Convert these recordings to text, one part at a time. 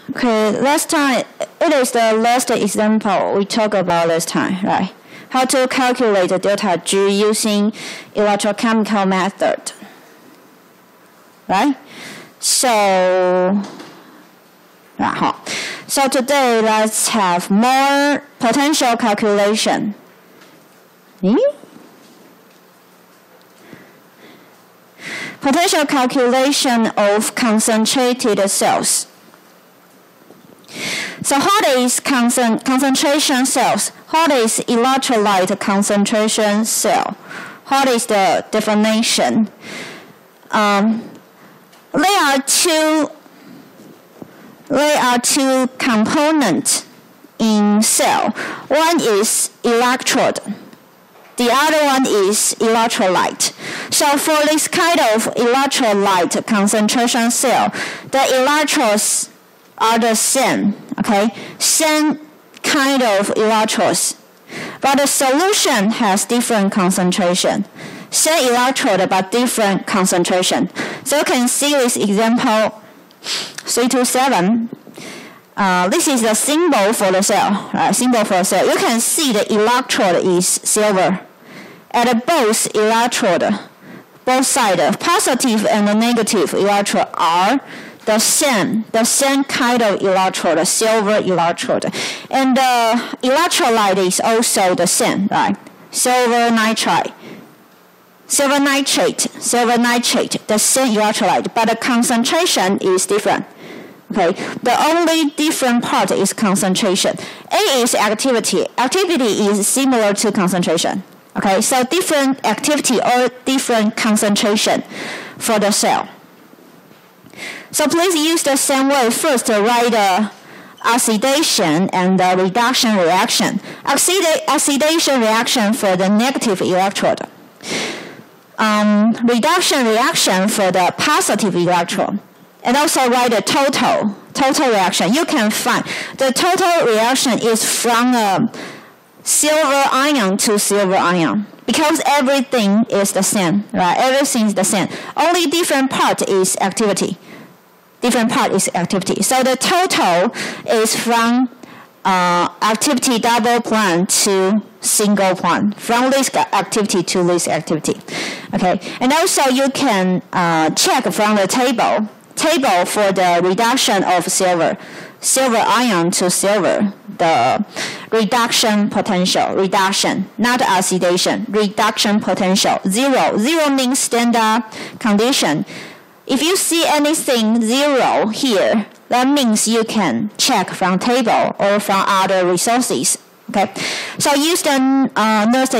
Okay, last time, it is the last example we talked about last time, right? How to calculate the delta G using electrochemical method, right? So today let's have more potential calculation. Potential calculation of concentrated cells. So what is concentration cells? What is electrolyte concentration cell? What is the definition? There are two components in cell. One is electrode. The other one is electrolyte. So for this kind of electrolyte concentration cell, the electrodes are the same, okay? Same kind of electrodes. But the solution has different concentration. Same electrode, but different concentration. So you can see this example 327. This is the symbol for the cell, right? Symbol for the cell. You can see the electrode is silver. At both electrode, both sides, positive and negative electrode are the same kind of electrode, silver electrode. And the electrolyte is also the same, right? Silver nitrate, the same electrolyte, but the concentration is different. Okay, the only different part is concentration. A is activity. Activity is similar to concentration. Okay, so different activity or different concentration for the cell. So please use the same way first to write the oxidation and the reduction reaction. Oxidation reaction for the negative electrode. Reduction reaction for the positive electrode. And also write the total reaction. You can find the total reaction is from silver ion to silver ion, because everything is the same, right? Everything is the same. Only different part is activity. So the total is from activity double bond to single bond, from this activity to this activity. Okay, and also you can check from the table for the reduction of silver ion to silver, the reduction potential, not oxidation, reduction potential, 0. 0 means standard condition. If you see anything 0 here, that means you can check from table or from other resources. Okay, so use the Nernst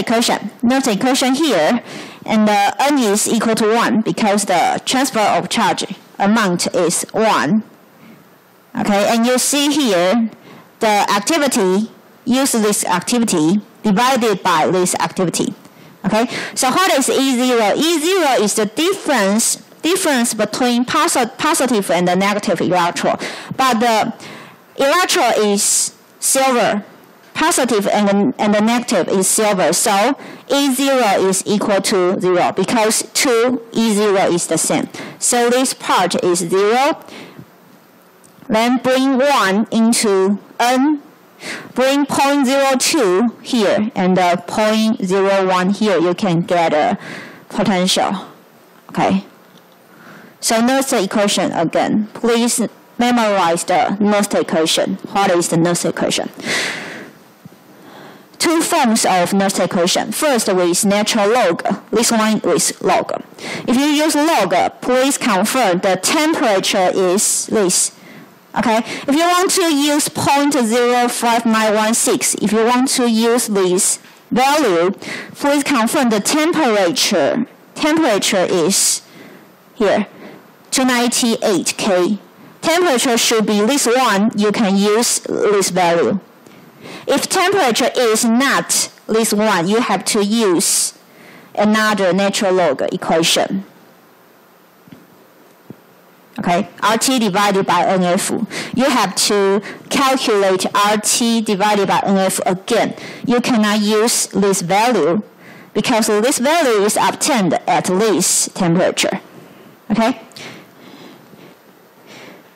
equation here, and N is equal to 1 because the transfer of charge amount is 1. Okay, and you see here the activity, use this activity divided by this activity. Okay, so what is E0? E0 is the difference between positive and the negative electrode. But the electrode is silver. Positive and the negative is silver. So E0 is equal to 0 because 2 E0 is the same. So this part is 0. Then bring 1 into N. Bring 0.02 here and 0.01 here. You can get a potential. Okay. So Nernst equation again. Please memorize the Nernst equation. What is the Nernst equation? Two forms of Nernst equation. First with natural log. This one with log. If you use log, please confirm the temperature is this. Okay. If you want to use 0.05916, if you want to use this value, please confirm the temperature. Temperature is here, 298 K. Temperature should be this one. You can use this value. If temperature is not this one, you have to use another natural log equation. Okay, RT divided by NF. You have to calculate RT divided by NF again. You cannot use this value because this value is obtained at this temperature. Okay?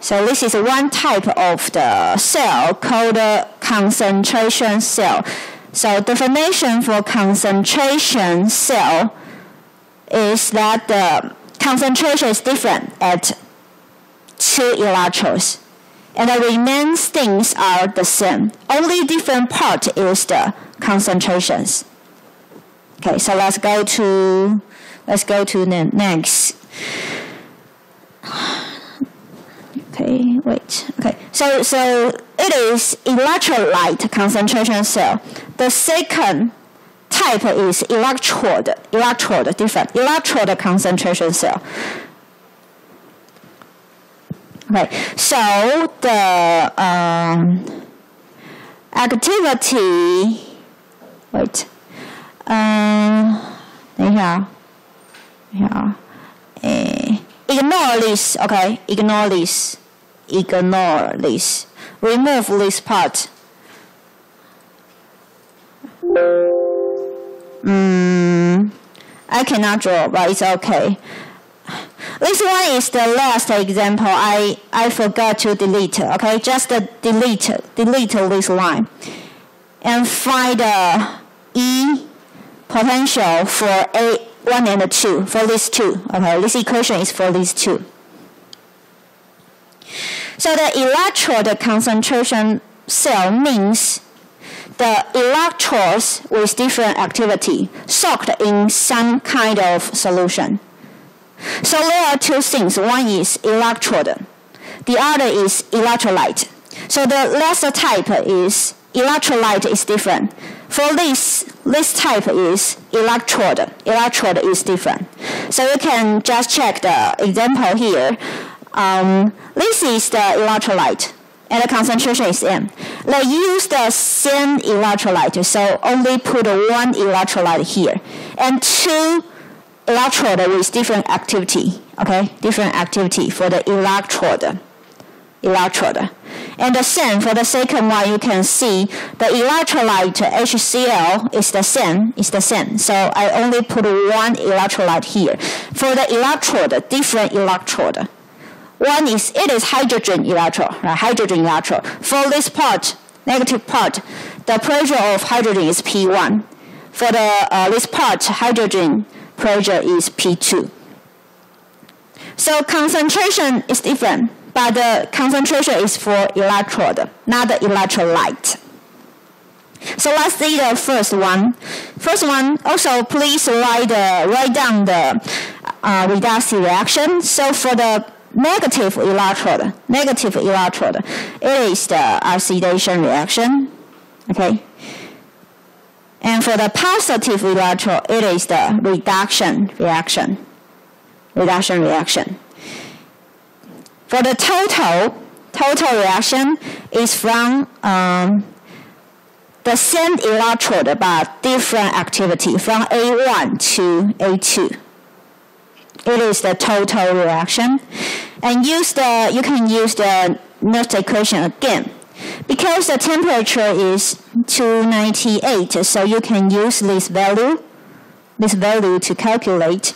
So this is one type of the cell called the concentration cell. So definition for concentration cell is that the concentration is different at 2 electrodes, and the remaining things are the same. Only different part is the concentrations. Okay, so let's go to the next. Okay, wait. Okay, so it is electrolyte concentration cell. The second type is electrode concentration cell. Okay, so the activity. Wait. 等一下，ignore this. Okay, ignore this. Remove this part. I cannot draw, but it's okay. This one is the last example. I forgot to delete. Okay, just delete this line, and find the E potential for A1 and 2 for these two. Okay, this equation is for these two. So the electrode concentration cell means the electrodes with different activity soaked in some kind of solution. So there are two things. One is electrode. The other is electrolyte. So the last type is electrolyte is different. For this type is electrode. Electrode is different. So you can just check the example here. This is the electrolyte, and the concentration is M. They use the same electrolyte, so only put one electrolyte here, and two electrode with different activity. Okay, different activity for the electrode. And the same for the second one. You can see the electrolyte HCl is the same. So I only put one electrolyte here. For the electrode, different electrode. One is hydrogen electrode, right? Hydrogen electrode. For this part, negative part, the pressure of hydrogen is P1. For the this part, hydrogen pressure is P2. So concentration is different, but the concentration is for electrode, not the electrolyte. So let's see the first one. First one, also please write down the redox reaction. So for the negative electrode, it is the oxidation reaction. Okay. And for the positive electrode, it is the reduction reaction. For the total reaction is from the same electrode but different activity from A1 to A2. It is the total reaction, and you can use the next equation again. Because the temperature is 298, so you can use this value to calculate.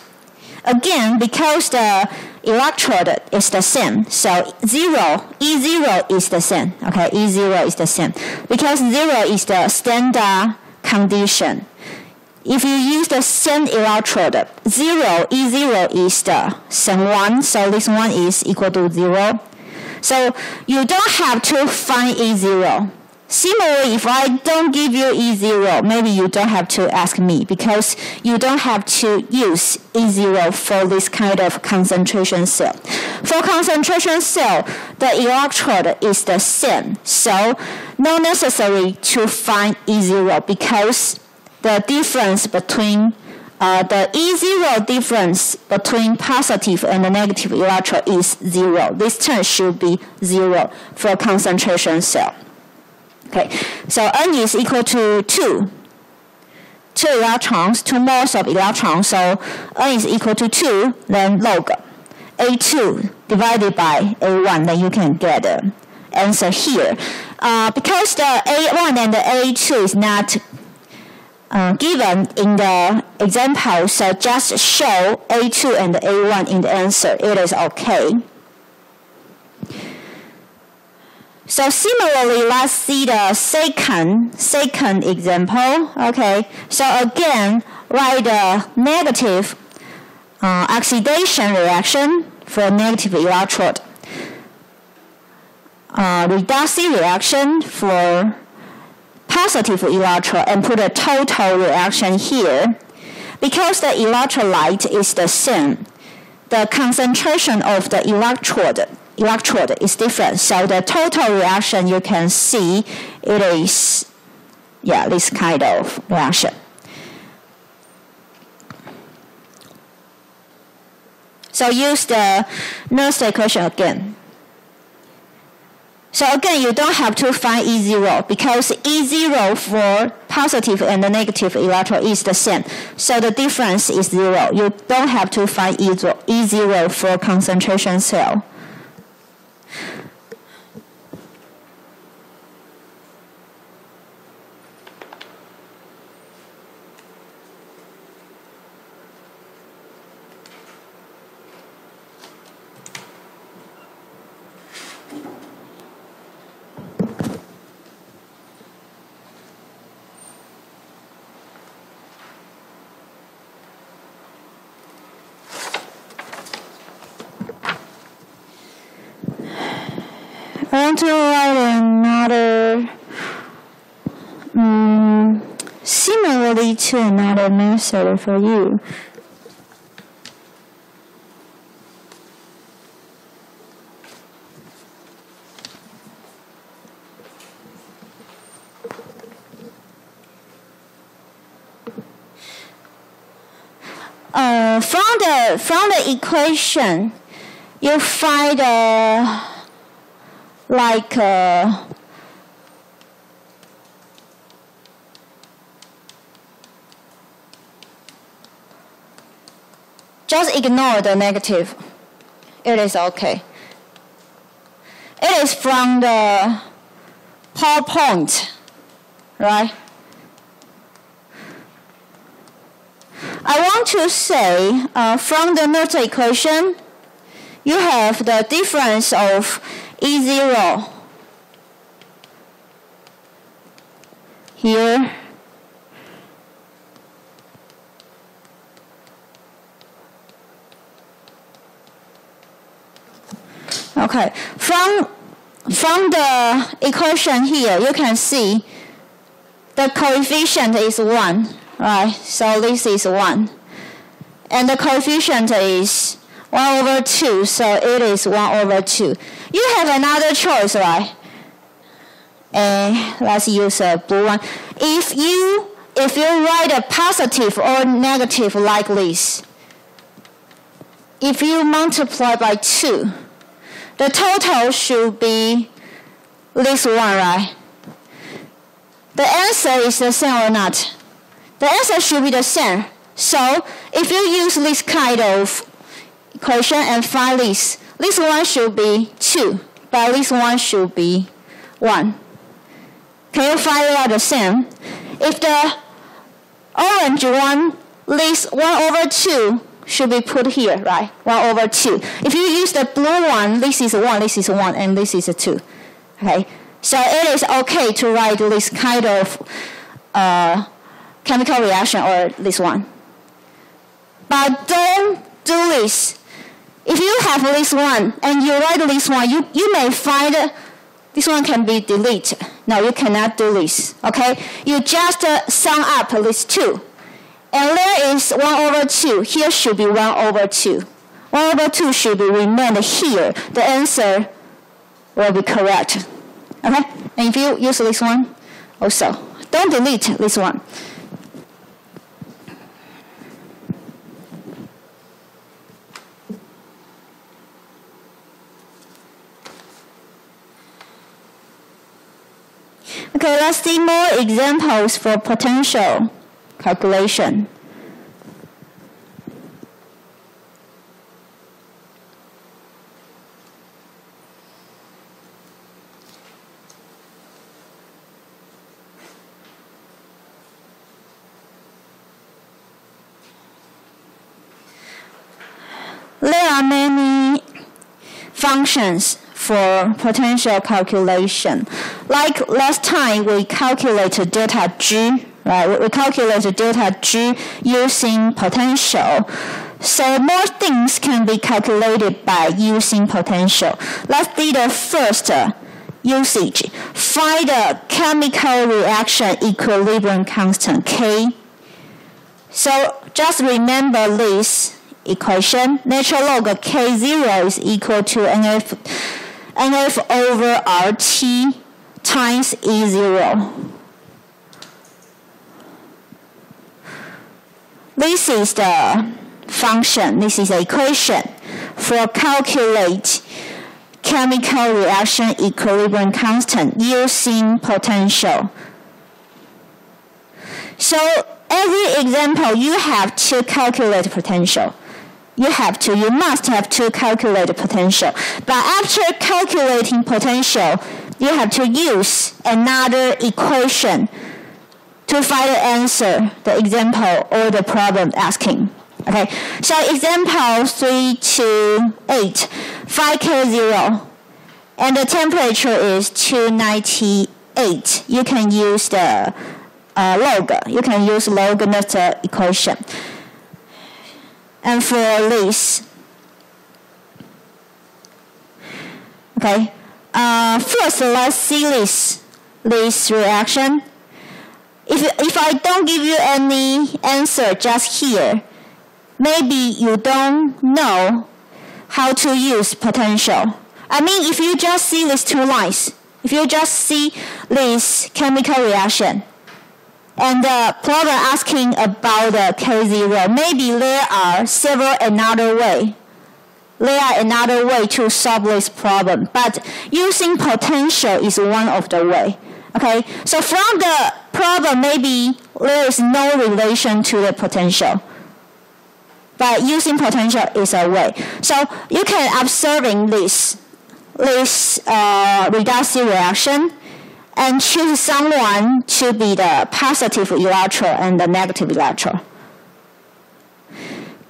Again, because the electrode is the same, so E0 is the same. Okay, E0 is the same. Because 0 is the standard condition. If you use the same electrode, E0 is the same one, so this one is equal to 0. So you don't have to find E0. Similarly, if I don't give you E0, maybe you don't have to ask me, because you don't have to use E0 for this kind of concentration cell. For concentration cell, the electrode is the same, so not necessary to find E0, because the difference between the E0 difference between positive and the negative electrode is 0. This term should be 0 for concentration cell. Okay, so N is equal to 2 electrons, 2 moles of electrons, so N is equal to 2, then log A2 divided by A1, then you can get the answer here. Because the A1 and the A2 is not given in the example, so just show A2 and A1 in the answer. It is okay. So similarly, let's see the second example. Okay, so again, write the negative oxidation reaction for negative electrode. Reducing reaction for positive electrode, and put a total reaction here. Because the electrolyte is the same, the concentration of the electrode is different. So the total reaction, you can see it is, this kind of reaction. So use the Nernst equation again. So again, you don't have to find E0 because E0 for positive and the negative electrode is the same. So the difference is 0. You don't have to find E0 for concentration cell. I want to write another, similarly to another method for you. From the equation, you find just ignore the negative. It is okay. It is from the PowerPoint, right? I want to say from the Nernst equation, you have the difference of E0 here. Okay, from the equation here, you can see the coefficient is 1, right? So this is 1. And the coefficient is 1/2, so it is 1/2. You have another choice, right? And let's use a blue one. If you write a positive or negative like this, if you multiply by 2, the total should be this one, right? The answer is the same or not? The answer should be the same. So if you use this kind of equation and find this one should be 2, but this one should be 1. Can you find out the same? If the orange one, this 1/2 should be put here, right? 1/2. If you use the blue one, this is 1, this is 1, and this is a 2. Okay, so it is okay to write this kind of chemical reaction or this one. But don't do this. If you have this one and you write this one, you may find this one can be deleted. No, you cannot do this. Okay, you just sum up these two. And there is 1/2. Here should be 1/2. 1/2 should be remained here. The answer will be correct. Okay? And if you use this one, also, don't delete this one. Okay, let's see more examples for potential calculation. There are many functions for potential calculation. Like last time, we calculated delta G, right? We calculated delta G using potential. So more things can be calculated by using potential. Let's do the first usage. Find the chemical reaction equilibrium constant, K. So just remember this equation. Natural log K0 is equal to NF over RT times E0. This is the function, this is the equation for calculate chemical reaction equilibrium constant using potential. So every example you have to calculate potential. You must have to calculate potential. But after calculating potential, you have to use another equation to find the answer, the example or the problem asking. Okay, so example 328, 5K0, and the temperature is 298. You can use the log. You can use log Newton's equation. And for this, okay, first let's see this reaction. If I don't give you any answer just here, maybe you don't know how to use potential. I mean, if you just see these two lines, if you just see this chemical reaction, and the problem asking about the K0, maybe there are several another way. There are another way to solve this problem, but using potential is one of the way. Okay, so from the problem, maybe there is no relation to the potential, but using potential is a way. So you can observing this reductive reaction and choose someone to be the positive electron and the negative electron.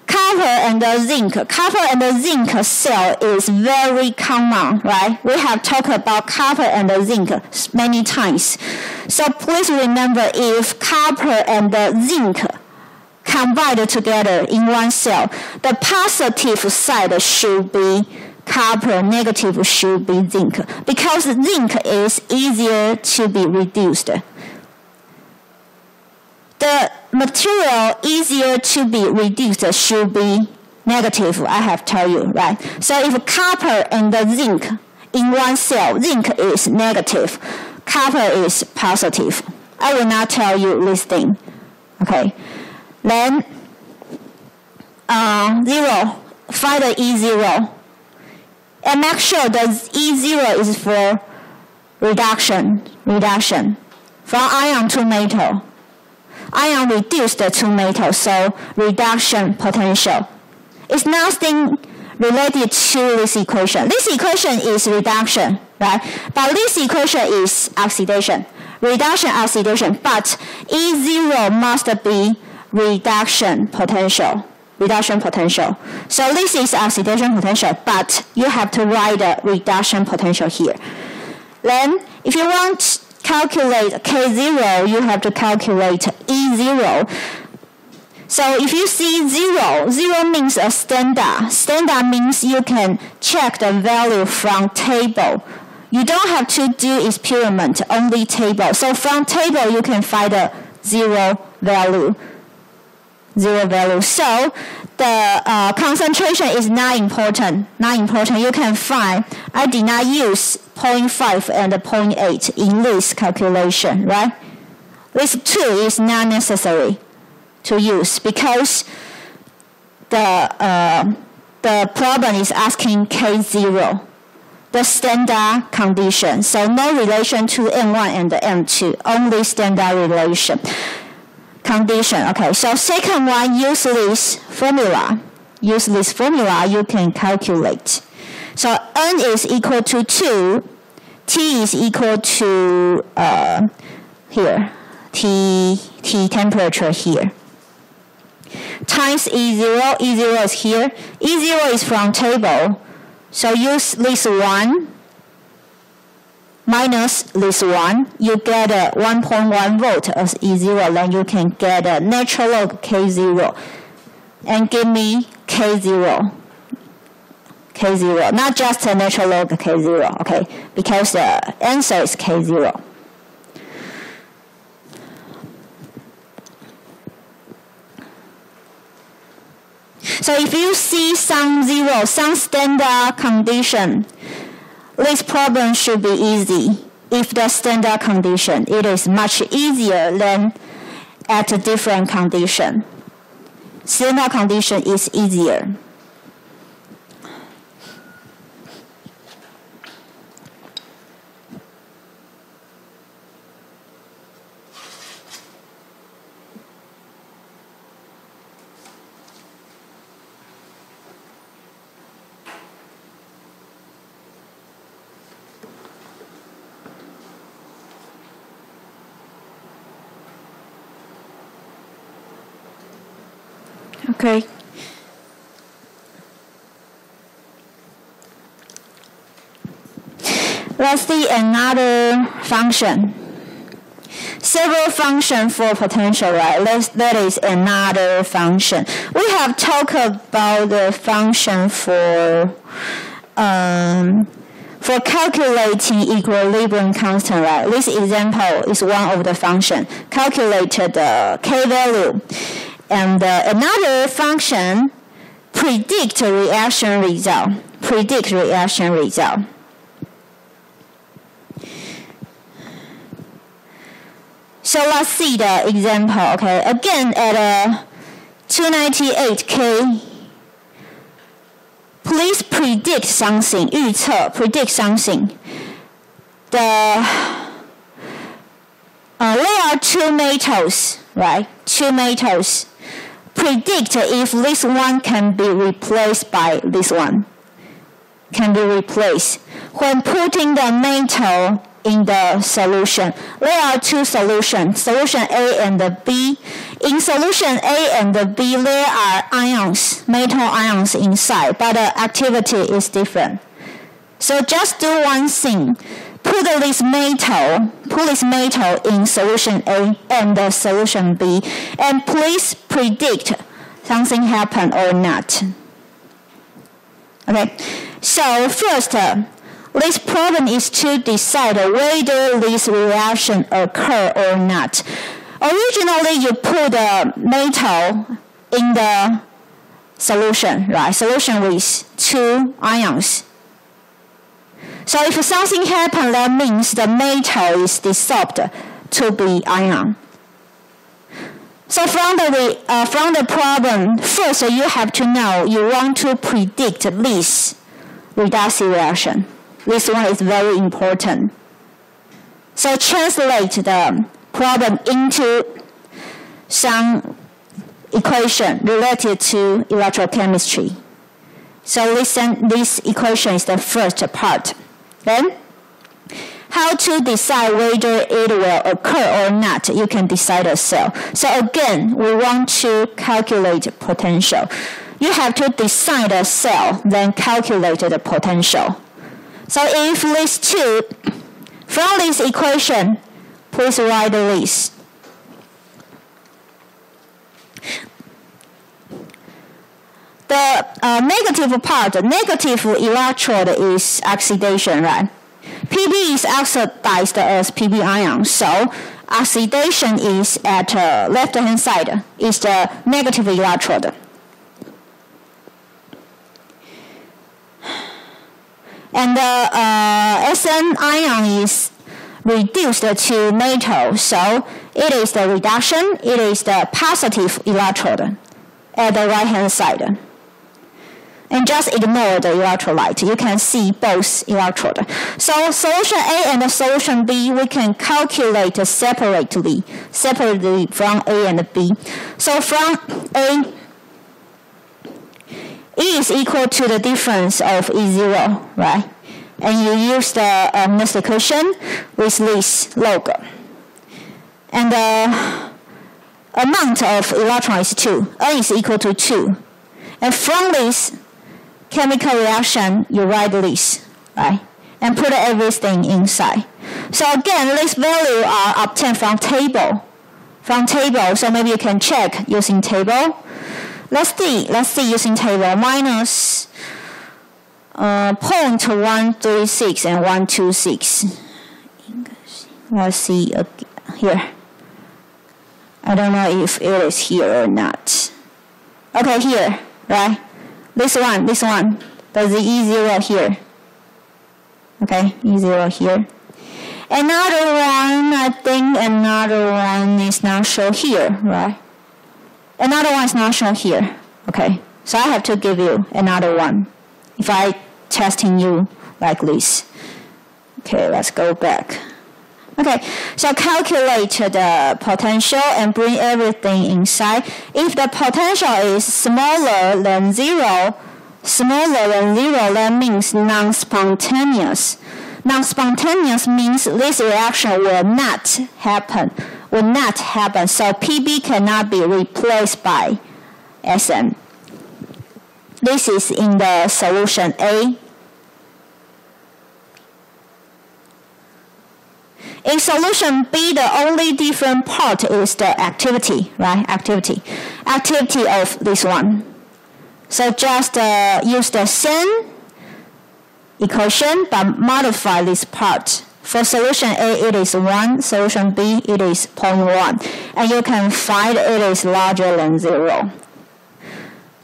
Copper and the zinc cell is very common, right? We have talked about copper and the zinc many times. So please remember, if copper and the zinc combined together in one cell, the positive side should be copper, negative should be zinc, because zinc is easier to be reduced. The material easier to be reduced should be negative, I have told you, right? So if copper and the zinc in one cell, zinc is negative, copper is positive. I will not tell you this thing. Okay. Then 0, find the E0. And make sure the E0 is for reduction from ion to metal. Ion reduced to metal, so reduction potential. It's nothing related to this equation. This equation is reduction, right? But this equation is oxidation. Reduction, oxidation, but E0 must be reduction potential. So this is oxidation potential, but you have to write the reduction potential here. Then, if you want to calculate K0, you have to calculate E0. So if you see 0 means a standard. Standard means you can check the value from table. You don't have to do experiment, only table. So from table, you can find the zero value. So the concentration is not important. You can find, I did not use 0.5 and 0.8 in this calculation, right? This 2 is not necessary to use because the problem is asking K0, the standard condition. So no relation to M1 and M2, only standard relation. Condition. Okay, so second one, use this formula. You can calculate. So N is equal to 2, T is equal to here, T temperature here, times E0 is here. E0 is from table, so use this one minus this one, you get a 1.1 volt as E0, then you can get a natural log K0 and give me K0, not just a natural log K0, okay, because the answer is K0. So if you see some zero, some standard condition, this problem should be easy. If the standard condition, it is much easier than at a different condition. Standard condition is easier. Okay. Let's see another function. Several functions for potential, right? That is another function. We have talked about the function for calculating equilibrium constant, right? This example is one of the functions. Calculate the K value. And another function, predict reaction result. Predict reaction result. So let's see the example. Okay, again at 298K, please predict something. 预测 predict something. There are two metals, right? Two metals. Predict if this one can be replaced by this one. Can be replaced. When putting the metal in the solution, there are two solutions, solution A and B. In solution A and B, there are ions, metal ions inside, but the activity is different. So just do one thing. Put this metal in solution A and the solution B, and please predict something happen or not. Okay, so first, this problem is to decide whether this reaction occur or not. Originally, you put the metal in the solution, right? Solution with two ions. So if something happens, that means the metal is dissolved to be ion. So from the problem, first you have to know you want to predict this reduction reaction. This one is very important. So translate the problem into some equation related to electrochemistry. So this equation is the first part. Then, how to decide whether it will occur or not, you can decide yourself. So again, we want to calculate potential. You have to decide a cell, then calculate the potential. So if these two, from this equation, please write this. The negative part, the negative electrode is oxidation, right? Pb is oxidized as Pb ion, so oxidation is at left-hand side, is the negative electrode. And the Sn ion is reduced to metal, so it is the reduction, it is the positive electrode at the right-hand side. And just ignore the electrolyte. You can see both electrodes. So solution A and solution B, we can calculate separately from A and B. So from A, E is equal to the difference of E0, right? And you use the multiplication with this log. And the amount of electrons is 2. N is equal to 2. And from this chemical reaction, you write this, right? And put everything inside. So again, these values are obtained from table. So maybe you can check using table. Let's see using table. Minus 0.136 and 126. Let's see here. I don't know if it is here or not. Okay, here, right? This one. There's the E0 here. Okay, E0 here. Another one, I think another one is not shown here, right? Another one is not shown here. Okay, so I have to give you another one if I testing you like this. Okay, let's go back. Okay, so calculate the potential and bring everything inside. If the potential is smaller than zero, that means non-spontaneous. Non-spontaneous means this reaction will not happen. So PB cannot be replaced by SN. This is in the solution A. In solution B, the only different part is the activity, right? Activity of this one. So just use the same equation but modify this part. For solution A, it is 1. Solution B, it is 0.1. And you can find it is larger than 0.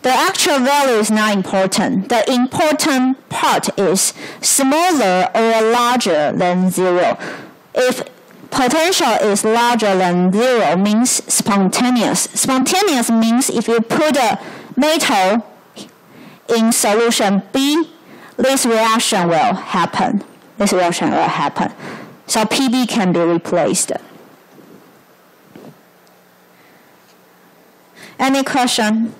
The actual value is not important. The important part is smaller or larger than 0. If potential is larger than 0, means spontaneous. Spontaneous means if you put a metal in solution B, this reaction will happen. So PB can be replaced. Any question?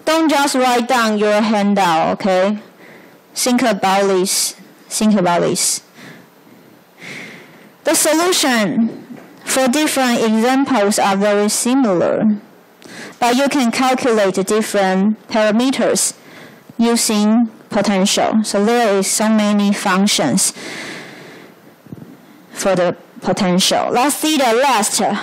Don't just write down your handout, okay? Think about this. The solution for different examples are very similar, but you can calculate different parameters using potential. So there is so many functions for the potential. Let's see the last one.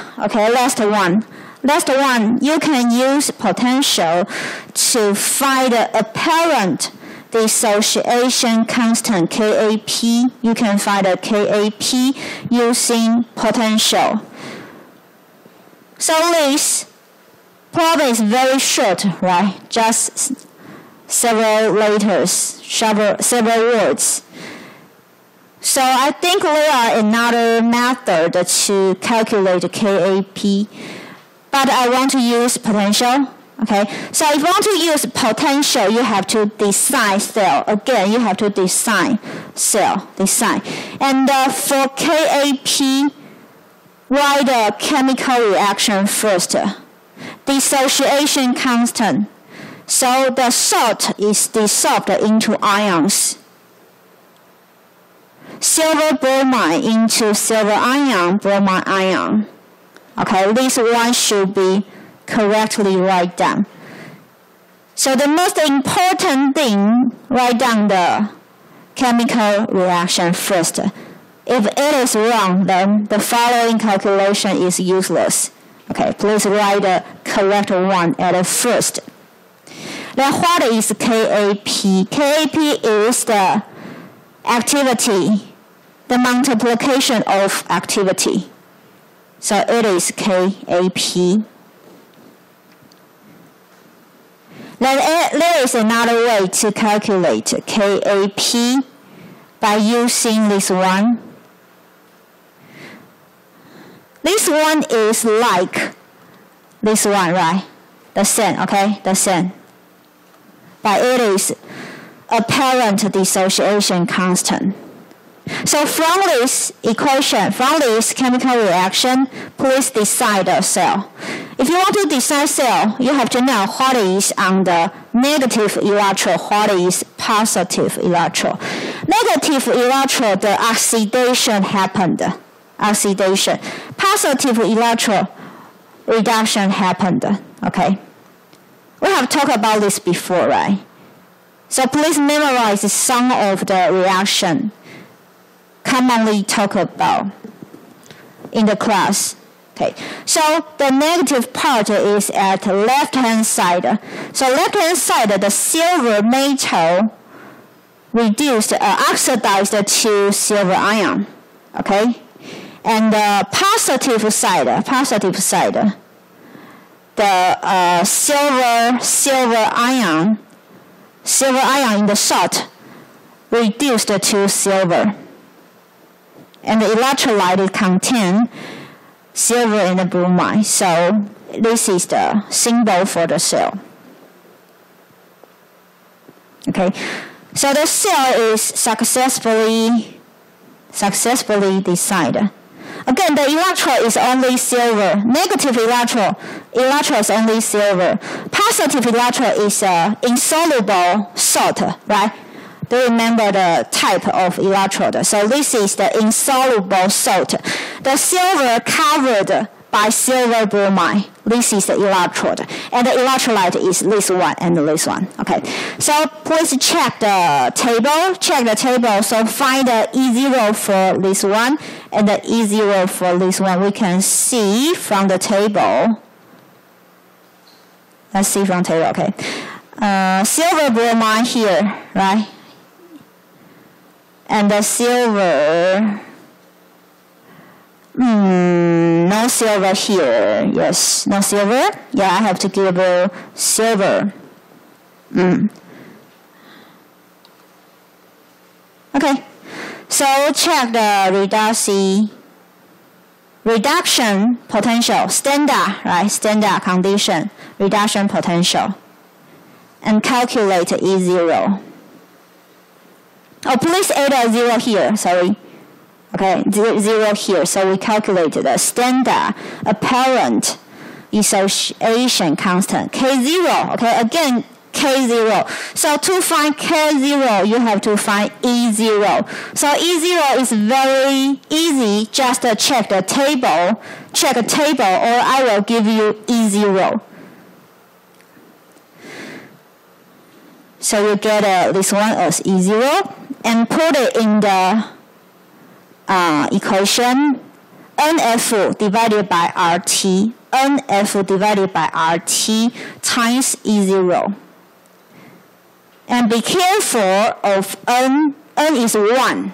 Last one, you can use potential to find the apparent dissociation constant KAP. You can find the KAP using potential. So this problem is very short, right? Just several letters, several words. So I think there are another method to calculate KAP. But I want to use potential, okay? So if you want to use potential, you have to design cell. Again, you have to design cell. And for KAP, write the chemical reaction first. Dissociation constant. So the salt is dissolved into ions. Silver bromide into silver ion, bromide ion. Okay, this one should be correctly write down. So the most important thing, write down the chemical reaction first. If it is wrong, then the following calculation is useless. Okay, please write the correct one at first. Then what is KAP? KAP is the activity, the multiplication of activity. So it is KAP. There is another way to calculate KAP by using this one. This one is like this one, right? The same, okay? The same. But it is apparent dissociation constant. So from this equation, from this chemical reaction, please decide the cell. If you want to design cell, you have to know what is on the negative electrode, what is positive electrode. Negative electrode, the oxidation happened. Oxidation. Positive electrode, reduction happened. Okay. We have talked about this before, right? So please memorize some of the reaction commonly talked about in the class. Okay, so the negative part is at the left-hand side. So left-hand side, the silver metal oxidized to silver ion. Okay, and the positive side, the silver ion in the salt reduced to silver, and the electrolyte contain silver and bromide. So this is the symbol for the cell. Okay, so the cell is successfully designed. Again, the electrode is only silver. Negative electrode is only silver. Positive electrode is insoluble salt, right? Do you remember the type of electrode? So this is the insoluble salt. The silver covered by silver bromide. This is the electrode. And the electrolyte is this one and this one. Okay. So please check the table. So find the E0 for this one and the E0 for this one. We can see from the table. Let's see from the table. Okay. Silver bromide here, right? And the silver, no silver here. Yes, no silver. Yeah, I have to give silver. Okay, so check the reduction potential, standard, right? Standard condition, reduction potential, and calculate E0. Oh, please add a 0 here, sorry. Okay, 0 here. So we calculated the standard apparent dissociation constant, K0. Okay, again, K0. So to find K0, you have to find E0. So E0 is very easy. Just check the table, or I will give you E0. So you get this one as E0. And put it in the equation, NF divided by RT, NF divided by RT times E0. And be careful of N. N is 1.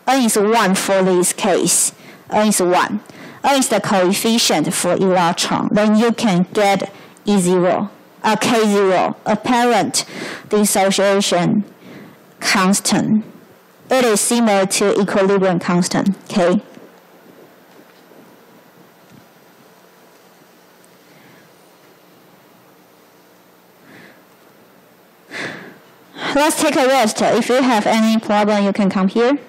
N is 1 for this case. N is 1. N is the coefficient for electron. Then you can get E0, K0, apparent dissociation constant. It is similar to equilibrium constant, K. Let's take a rest. If you have any problem, you can come here.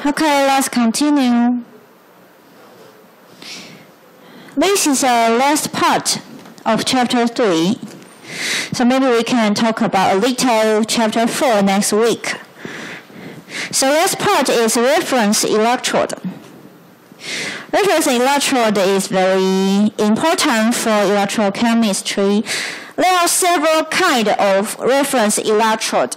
Okay, let's continue. This is the last part of chapter 3. So maybe we can talk about a little chapter 4 next week. So last part is reference electrode. Reference electrode is very important for electrochemistry. There are several kinds of reference electrode.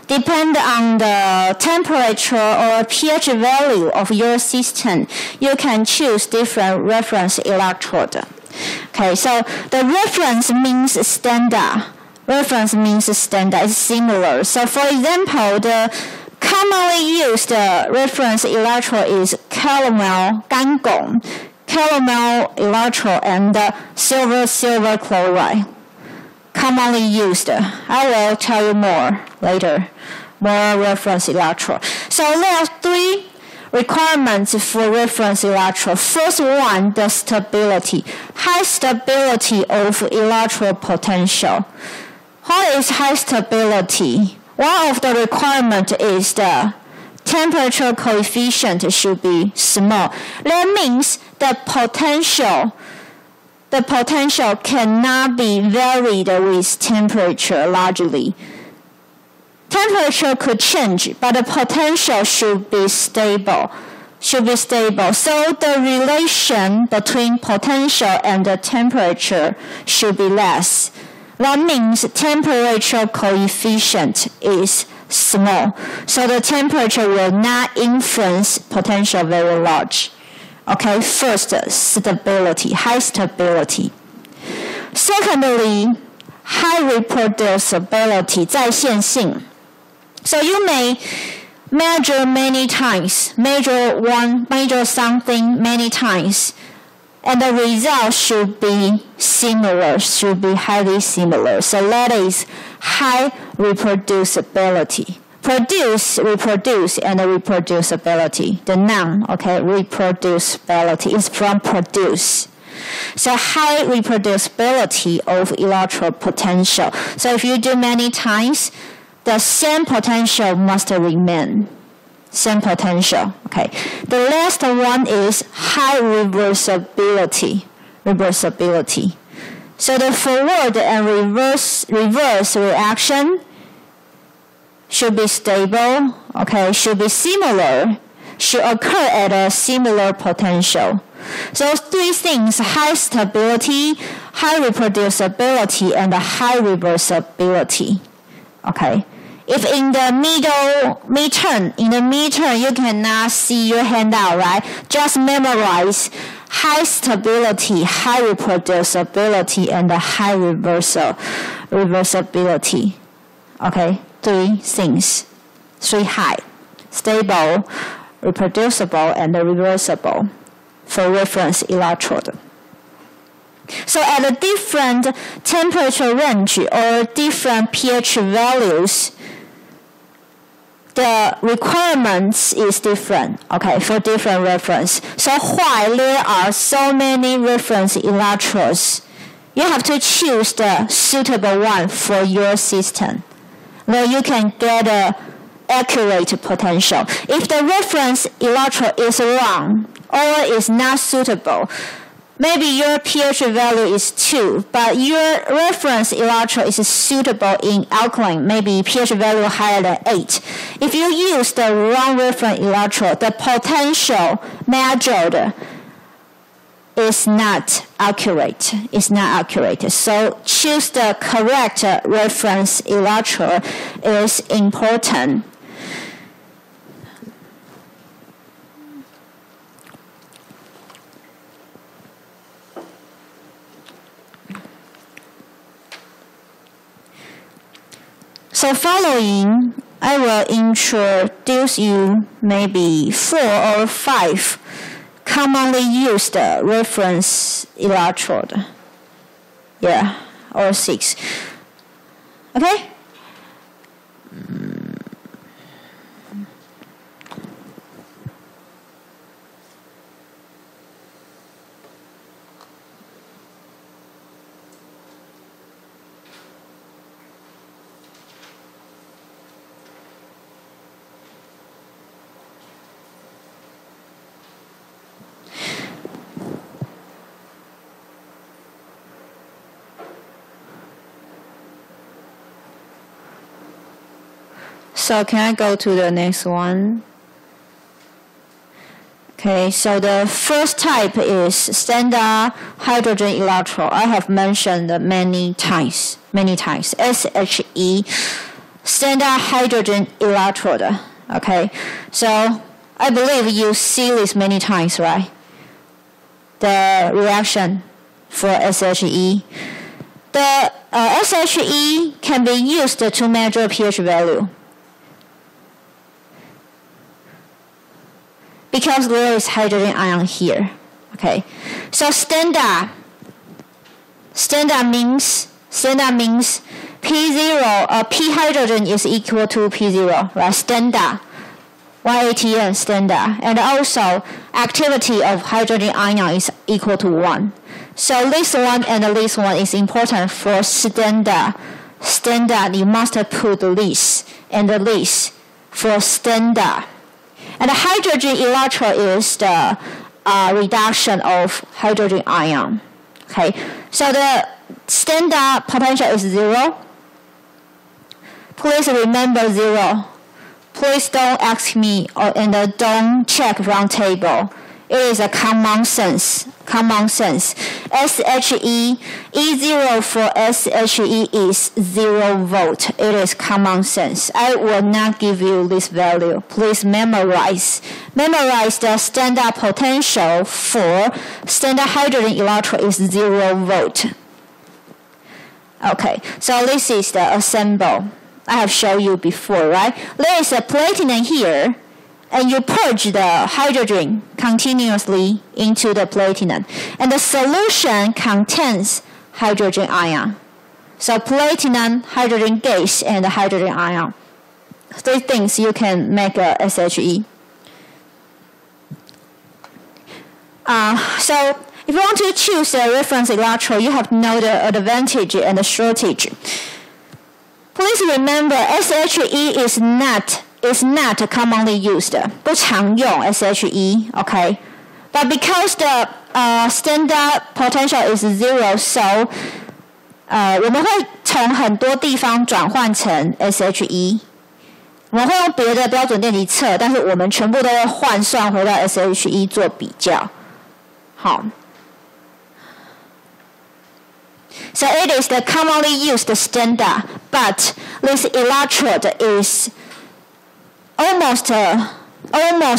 Depend on the temperature or pH value of your system, you can choose different reference electrode. Okay, so the reference means standard. Reference means standard is similar. So for example, the commonly used reference electrode is calomel, gangong, calomel electrode, and silver chloride. Commonly used. I will tell you more later. More reference electrode. So there are 3 requirements for reference electrode. First one, the stability. High stability of electrode potential. What is high stability? One of the requirements is the temperature coefficient should be small. That means the potential cannot be varied with temperature largely. Temperature could change, but the potential should be stable. So the relation between potential and the temperature should be less. That means temperature coefficient is small. So the temperature will not influence potential very large. Okay, first, stability, high stability. Secondly, high reproducibility, 在线性. So you may measure many times, measure something many times, and the result should be similar, should be highly similar. So that is high reproducibility. Reproduce, and reproducibility. The noun, okay, reproducibility is from produce. So high reproducibility of electrode potential. So if you do many times, the same potential must remain. Same potential, okay. The last one is high reversibility. So the forward and reverse reaction should be stable, okay, should be similar, should occur at a similar potential. So 3 things, high stability, high reproducibility, and high reversibility. Okay. If in the midterm, you cannot see your handout, right? Just memorize high stability, high reproducibility, and high reversibility. Okay, 3 things. 3 high, stable, reproducible, and reversible for reference electrode. So at a different temperature range or different pH values, the requirements is different, okay, for different reference. So why there are so many reference electrodes, you have to choose the suitable one for your system. Then you can get a accurate potential. If the reference electrode is wrong or is not suitable, maybe your pH value is 2, but your reference electrode is suitable in alkaline, maybe pH value higher than 8. If you use the wrong reference electrode, the potential measured is not accurate. So choose the correct reference electrode is important. So following, I will introduce you maybe 4 or 5 commonly used reference electrode. Yeah, or 6. Okay? also, can I go to the next one? Okay, so the first type is standard hydrogen electrode. I have mentioned many times. SHE, standard hydrogen electrode. Okay, so I believe you see this many times, right? The reaction for SHE. The SHE can be used to measure pH value. Because there is hydrogen ion here. Okay, so standard means P0, P hydrogen is equal to P0, right? Standard, 1 ATM standard, and also activity of hydrogen ion is equal to 1. So this one and this one is important for standard. Standard, you must put this and this for standard. And the hydrogen electrode is the reduction of hydrogen ion. Okay, so the standard potential is 0. Please remember 0. Please don't ask me and don't check from table. It is a common sense. SHE, E0 for SHE is 0 volt. It is common sense. I will not give you this value. Please memorize. Memorize the standard potential for standard hydrogen electrode is 0 volt. Okay, so this is the assemble. I have shown you before, right? There is a platinum here, and you purge the hydrogen continuously into the platinum. And the solution contains hydrogen ion. So platinum, hydrogen gas, and hydrogen ion. 3 things you can make a SHE. So if you want to choose a reference electrode, you have to know the advantage and the shortage. Please remember, SHE is not commonly used, 不常用 SHE, okay? But because the standard potential is 0, so 我们会从很多地方转换成 SHE。我们会用别的标准电极测，但是我们全部都会换算回到 SHE 做比较。好。So it is the commonly used standard, but this electrode is almost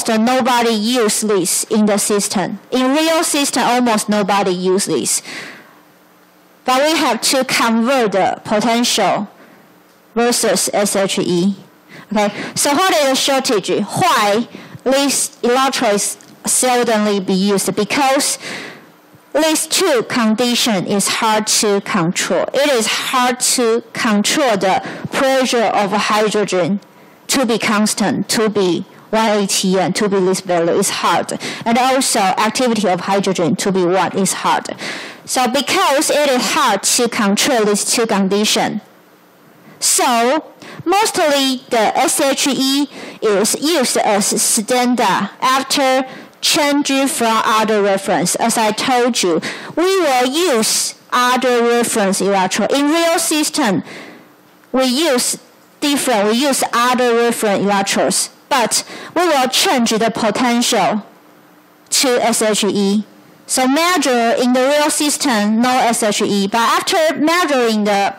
nobody use this in the system. In real system, almost nobody use this. But we have to convert the potential versus SHE. Okay, so what is the shortage? Why these electrodes seldomly be used? Because these 2 conditions is hard to control. It is hard to control the pressure of hydrogen to be constant, to be 1 atm, to be this value is hard. And also activity of hydrogen to be 1 is hard. So because it is hard to control these 2 conditions, so mostly the SHE is used as standard after changing from other reference. As I told you, we will use other reference electrode. In real system, we use other reference electrodes, but we will change the potential to SHE. So measure in the real system, no SHE, but after measuring the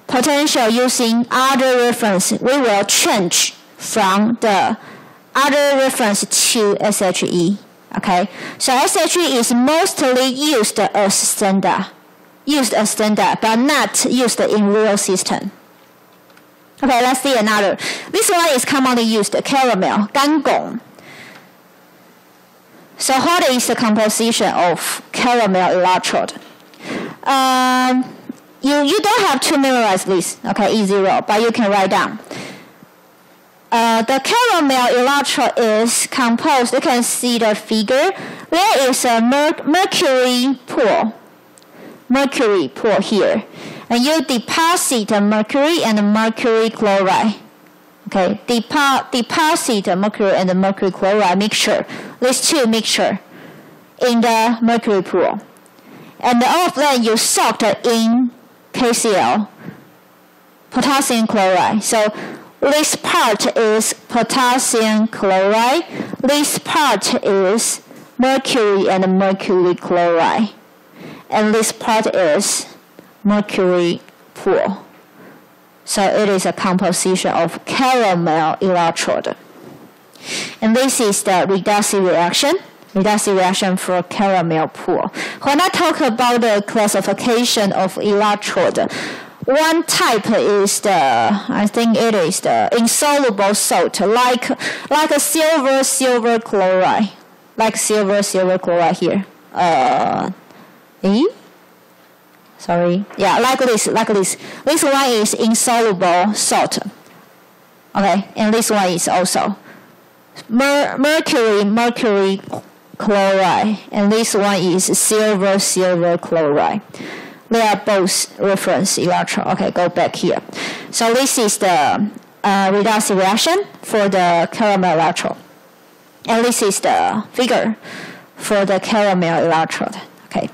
potential using other reference, we will change from the other reference to SHE. Okay, so SHE is mostly used as standard, but not used in real system. Okay, let's see another. This one is commonly used, caramel, 干汞. So what is the composition of caramel electrode? You don't have to memorize this, okay, E0, but you can write down. The caramel electrode is composed, you can see the figure. There is a mercury pool here. And you deposit mercury and mercury chloride. Okay, deposit mercury and mercury chloride mixture. These 2 mixture in the mercury pool. And all of them you soaked in KCl, potassium chloride. So This part is potassium chloride. This part is mercury and mercury chloride. And this part is mercury pool. So it is a composition of caramel electrode. And this is the reductive reaction for caramel pool. When I talk about the classification of electrode, one type is I think it is the insoluble salt, like a silver chloride, like silver chloride here. Sorry. Yeah, like this. This one is insoluble salt. Okay, and this one is also mercury chloride, and this one is silver chloride. They are both reference electrode. Okay, go back here. So this is the reductive reaction for the caramel electrode, and this is the figure for the caramel electrode. Okay.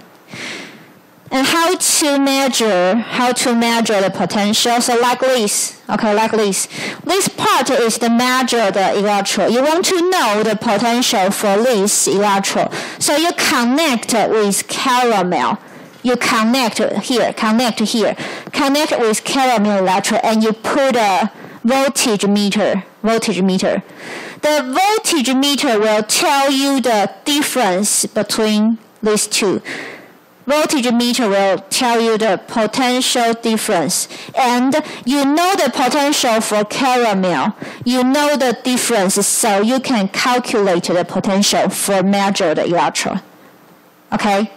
And how to measure the potential? So like this, okay, like this. This part is the measure the electrode. You want to know the potential for this electrode. So you connect with caramel. You connect here, connect with caramel electrode, and you put a voltage meter. The voltage meter will tell you the difference between these two. Voltage meter will tell you the potential difference, and you know the potential for caramel. You know the difference, so you can calculate the potential for measured electrode. Okay,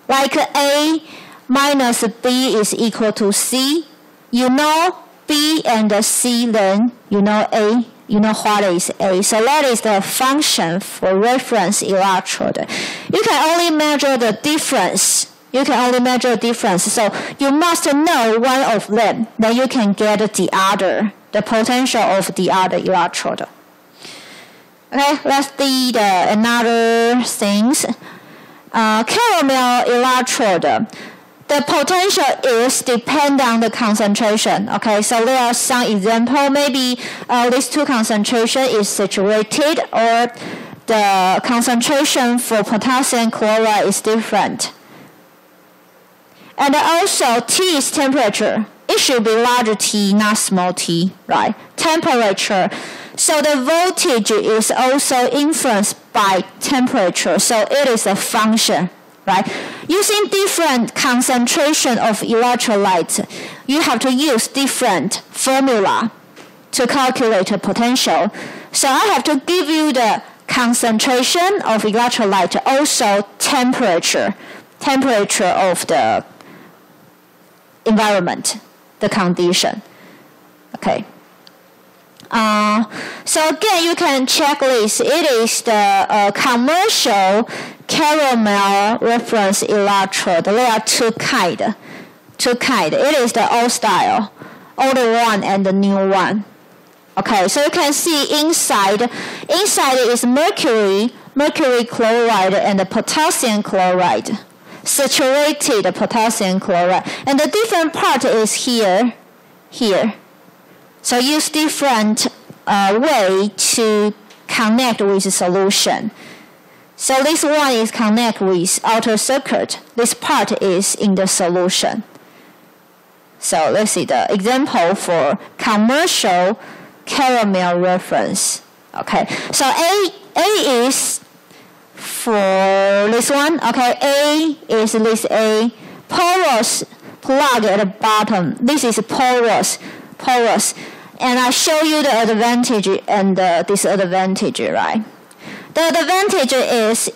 like A minus B is equal to C. You know B and C, then you know A. You know what is A. So that is the function for reference electrode. You can only measure the difference. So you must know one of them. Then you can get the potential of the other electrode. Okay, let's see another things. Caramel electrode. The potential is depend on the concentration. Okay, so there are some example. Maybe these two concentration is saturated, or the concentration for potassium chloride is different. And also T is temperature. It should be large T, not small t, right? Temperature. So the voltage is also influenced by temperature. So it is a function. Right? Using different concentration of electrolyte, you have to use different formula to calculate the potential. So I have to give you the concentration of electrolyte, also temperature of the environment, the condition. Okay. So again, you can check this. It is the commercial caramel reference electrode. There are two kind. It is the old style, older one and the new one. Okay, so you can see inside is mercury chloride and the potassium chloride, saturated potassium chloride, and the different part is here. So use different way to connect with the solution. So this one is connect with outer circuit. This part is in the solution. So let's see the example for commercial caramel reference. Okay, so A is for this one. Okay, A is this A. Porous plug at the bottom. This is porous. And I show you the advantage and the disadvantage, right? The advantage is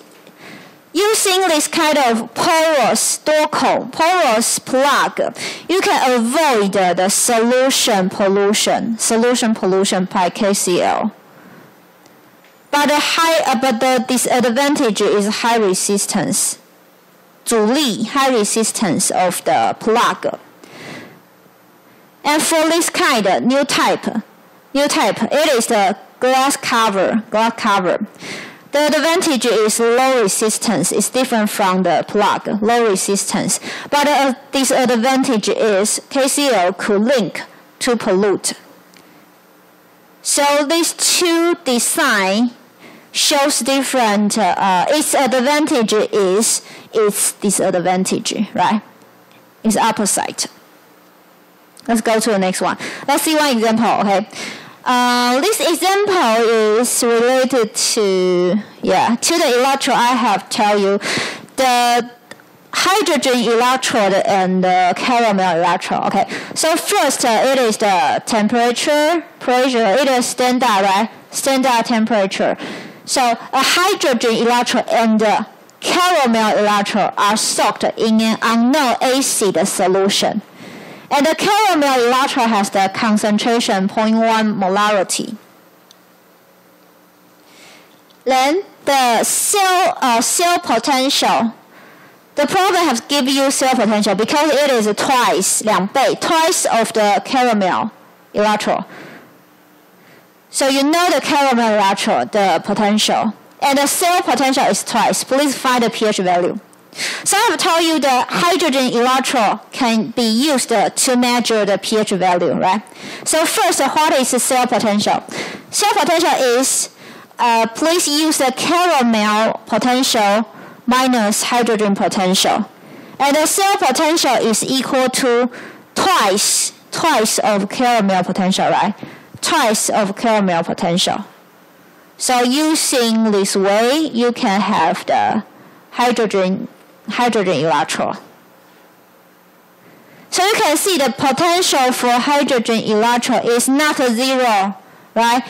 using this kind of porous plug, you can avoid the solution pollution by KCl. But the disadvantage is high resistance. 阻力 high resistance of the plug. And for this kind, new type, it is the glass cover. The advantage is low resistance. It's different from the plug, low resistance. But the disadvantage is KCl could link to pollute. So these two design shows different, its advantage is its disadvantage, right? It's opposite. Let's go to the next one. Let's see one example, okay? This example is related to the electrode I have tell you. The hydrogen electrode and the caramel electrode, okay? So first, it is the temperature, pressure. It is standard, right? Standard temperature. So a hydrogen electrode and the caramel electrode are soaked in an unknown acid solution. And the caramel electrode has the concentration 0.1 molarity. Then the cell potential. The problem has given you cell potential because it is twice of the caramel electrode. So you know the caramel electrode, the potential. And the cell potential is twice. Please find the pH value. So I have told you the hydrogen electrode can be used to measure the pH value, right? So first, what is the cell potential? Cell potential is, please use the caramel potential minus hydrogen potential. And the cell potential is equal to twice of caramel potential, right? Twice of caramel potential. So using this way, you can have the hydrogen electrode. So you can see the potential for hydrogen electrode is not zero, right?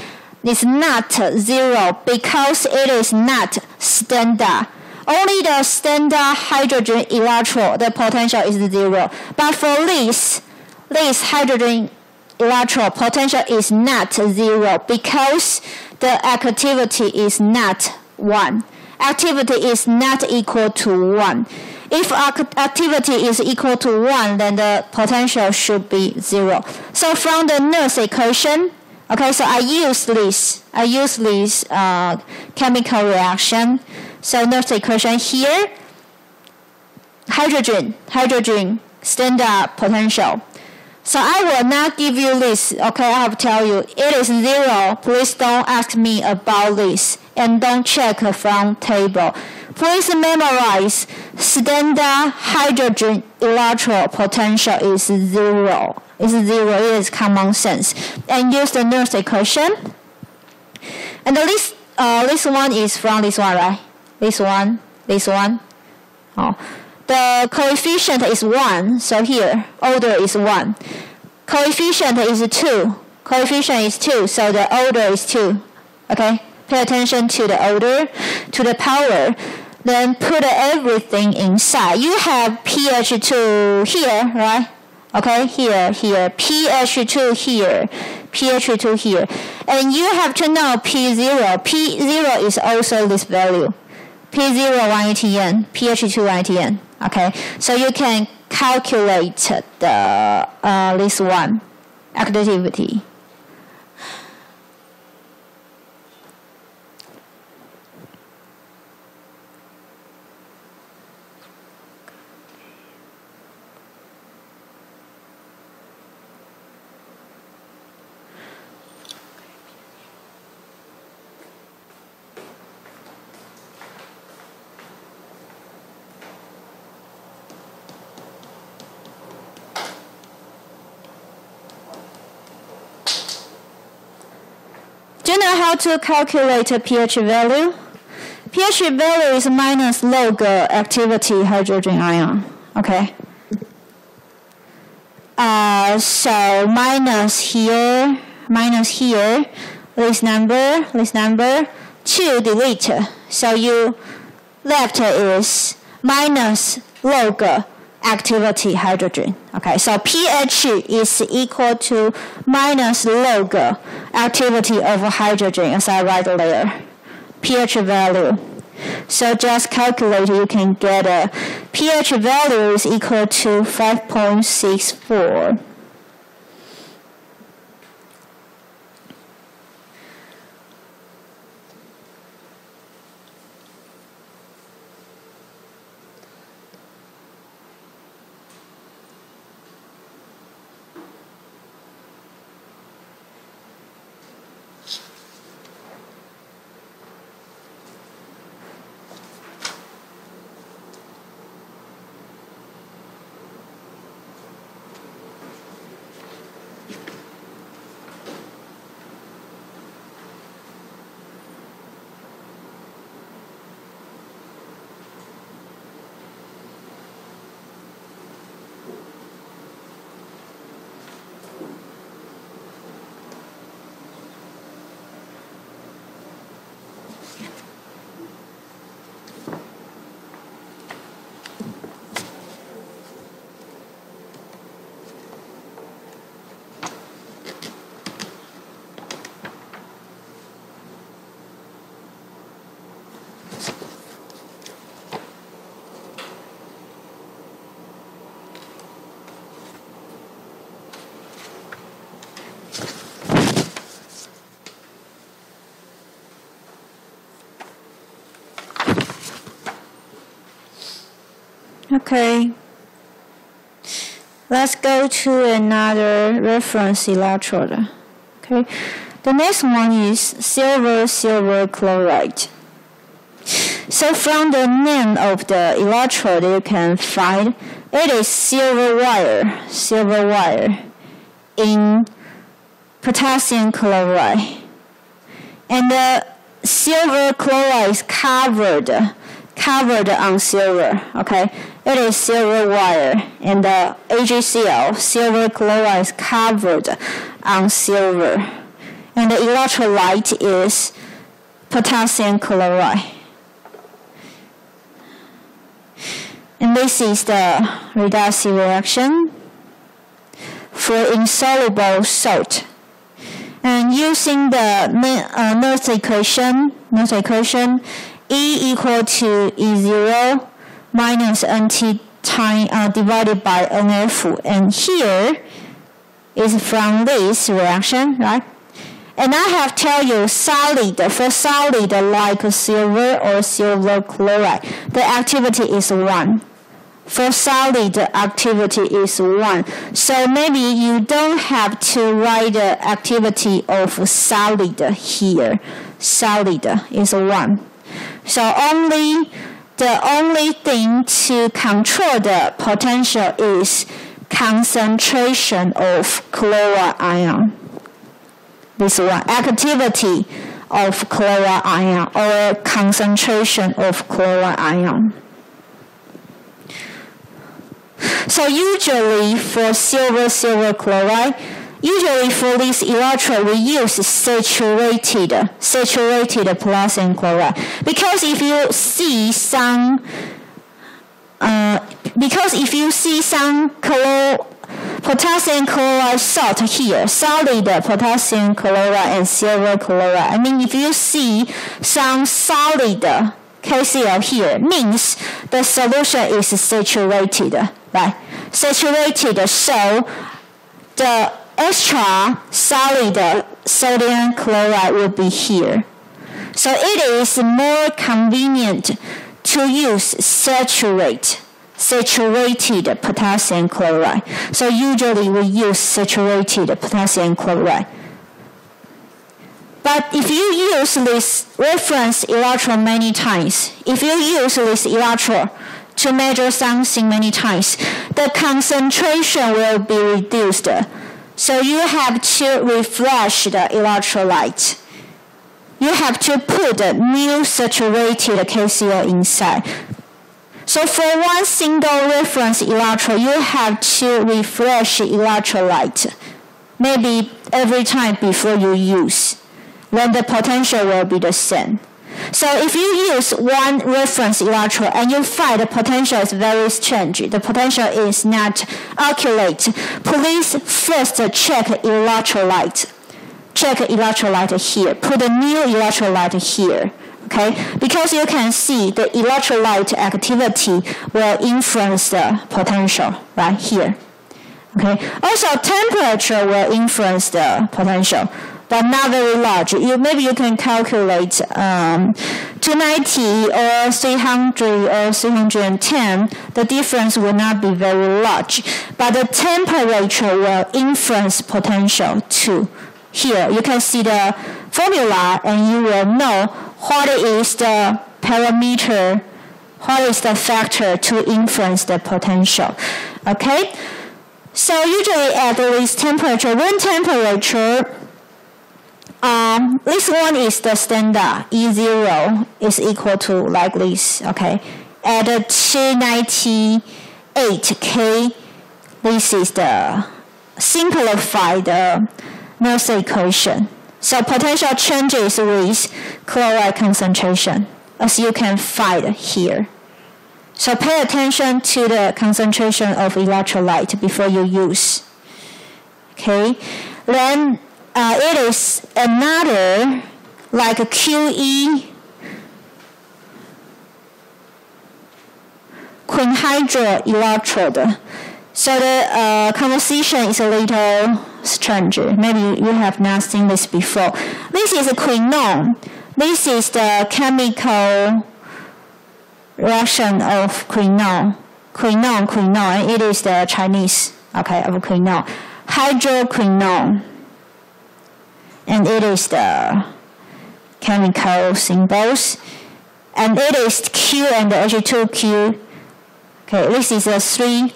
It's not zero because it is not standard. Only the standard hydrogen electrode, the potential is zero. But for this hydrogen electrode, potential is not zero because the activity is not 1. Activity is not equal to 1. If activity is equal to 1, then the potential should be 0. So from the Nernst equation, okay, so I use this chemical reaction. So Nernst equation here, hydrogen, standard potential. So I will not give you this, okay, I have to tell you, it is 0. Please don't ask me about this, and don't check from table. Please memorize, standard hydrogen electrode potential is 0. It's 0, it is common sense. And use the Nernst equation. And this one is from this one, right? This one. Oh. The coefficient is 1, so here, order is 1. Coefficient is 2. Coefficient is 2, so the order is 2. Okay? Pay attention to the order, to the power. Then put everything inside. You have pH2 here, right? Okay, here. pH2 here. pH2 here. And you have to know P0. P0 is also this value. P0 180 yen, pH2 180 yen. Okay, so you can calculate the this one activity. Do you know how to calculate a pH value? pH value is minus log activity hydrogen ion. Okay. So minus here, this number, 2 delete. So you left is minus log activity hydrogen. Okay, so pH is equal to minus log activity of hydrogen, as I write later. pH value. So just calculate, you can get a pH value is equal to 5.64. Okay. Let's go to another reference electrode. Okay. The next one is silver chloride. So from the name of the electrode, you can find it is silver wire in potassium chloride. And the silver chloride is covered on silver, okay? It is silver wire, and the AgCl, silver chloride, is covered on silver. And the electrolyte is potassium chloride. And this is the reductive reaction for insoluble salt. And using the Nernst equation, E equal to E0 minus NT time divided by NF. And here is from this reaction, right? And I have tell you for solid like silver or silver chloride, the activity is 1. For solid, activity is 1. So maybe you don't have to write the activity of solid here. Solid is 1. So the only thing to control the potential is concentration of chloride ion. This one, activity of chloride ion or concentration of chloride ion. So usually for silver chloride, usually for this electrode we use saturated potassium chloride, because if you see some potassium chloride salt here, solid potassium chloride and silver chloride. I mean, if you see some solid KCl here, means the solution is saturated, right? Saturated, so the extra solid sodium chloride will be here. So it is more convenient to use saturated potassium chloride. So usually we use saturated potassium chloride. But if you use this reference electrode many times, if you use this electrode to measure something many times, the concentration will be reduced. So you have to refresh the electrolyte. You have to put the new saturated KCl inside. So for one single reference electrode, you have to refresh the electrolyte, maybe every time before you use. Then the potential will be the same. So if you use one reference electrode and you find the potential is very strange, the potential is not accurate, please first check electrolyte. Check electrolyte here. Put a new electrolyte here. Okay? Because you can see the electrolyte activity will influence the potential right here. Okay? Also, temperature will influence the potential, but not very large. Maybe you can calculate 290 or 300 or 310. The difference will not be very large, but the temperature will influence potential too. Here, you can see the formula and you will know what is the parameter, what is the factor to influence the potential. Okay? So usually at this temperature, room temperature, this one is the standard. E0 is equal to like this, okay? At 298 K, this is the simplified Nernst equation. So potential changes with chloride concentration, as you can find here. So pay attention to the concentration of electrolyte before you use. Okay, then it is another like a QE, quinhydral electrode. So the composition is a little strange. Maybe you have not seen this before. This is a quinone. This is the chemical reaction of quinone. quinone, and it is the Chinese, okay, of quinone. Hydroquinone, and it is the chemical symbols, and it is Q and the H2Q. Okay, this is the three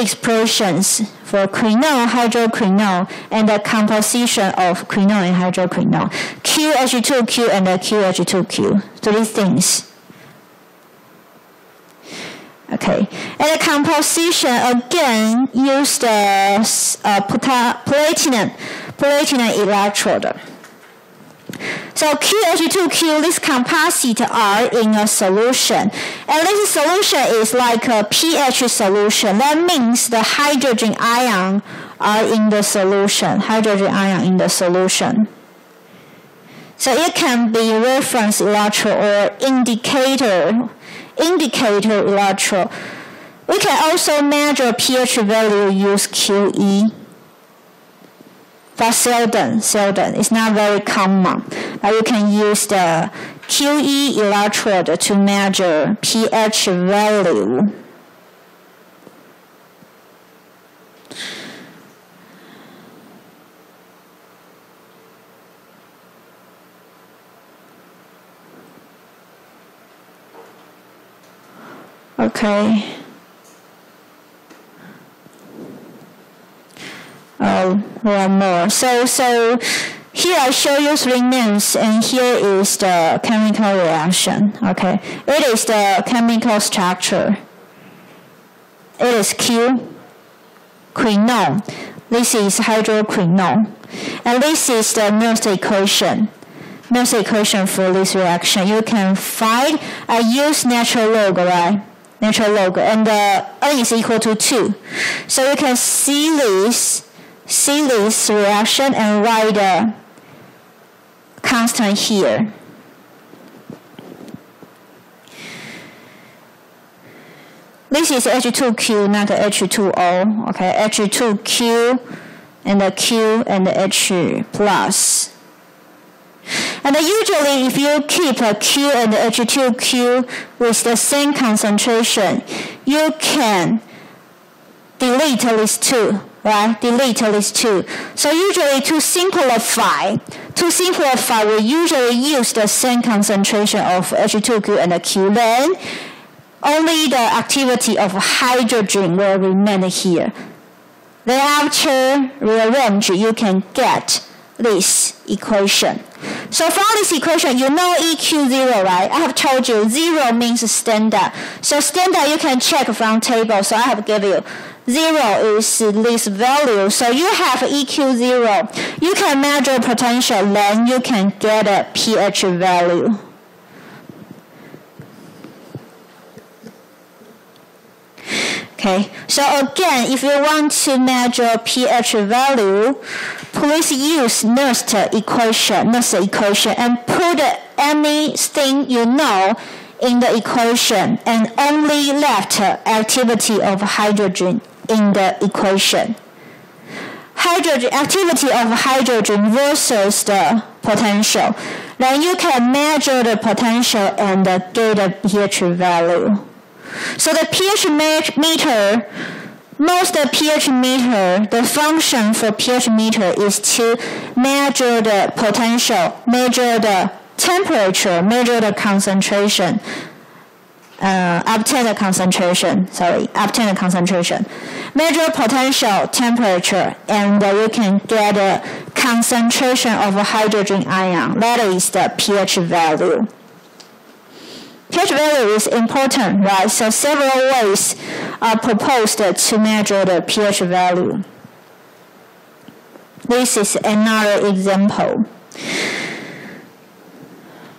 expressions for quinone, hydroquinone, and the composition of quinone and hydroquinone. QH2Q and the QH2Q. Three things. Okay, and the composition again use the platinum electrode. So QH2Q, this composite are in a solution, and this solution is like a pH solution. That means the hydrogen ion are in the solution. So it can be reference electrode or indicator electrode. We can also measure pH value use QE. But seldom. It's not very common. But you can use the QE electrode to measure pH value. Okay. One more. So here I show you three names, and here is the chemical reaction. Okay, it is the chemical structure. It is quinone. This is hydroquinone, and this is the Mills equation. Mills equation for this reaction. You can find. I use natural log, right? Natural log, and the N is equal to 2. So you can see this reaction and write the constant here. This is H2Q, not the H2O. Okay, H2Q and the Q and the H plus. And usually if you keep a Q and the H2Q with the same concentration, you can delete these two, right? Delete these two. So usually to simplify, we usually use the same concentration of H2Q and the Q. Then only the activity of hydrogen will remain here. Then after rearrange, you can get this equation. So from this equation, you know EQ0, right? I have told you 0 means standard. So standard you can check from table. So I have given you 0 is this value. So you have EQ0. You can measure potential, then you can get a pH value. Okay, so again, if you want to measure pH value, please use Nernst equation, and put anything you know in the equation, and only left activity of hydrogen in the equation. Activity of hydrogen versus the potential. Then you can measure the potential and get a pH value. So the pH meter, the function for pH meter is to measure the potential, measure the temperature, measure the concentration, obtain the concentration. Measure potential, temperature, and you can get a concentration of a hydrogen ion. That is the pH value. pH value is important, right? So several ways are proposed to measure the pH value. This is another example.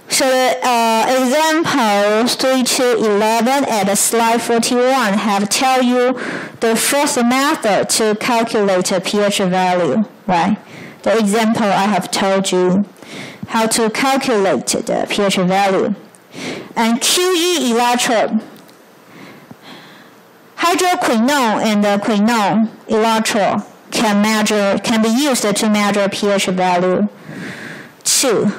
So example 3 to 11 at slide 41 have tell you the first method to calculate the pH value, right? The example I have told you how to calculate the pH value. And QE electrode, hydroquinone and the quinone electrode can be used to measure pH value 2.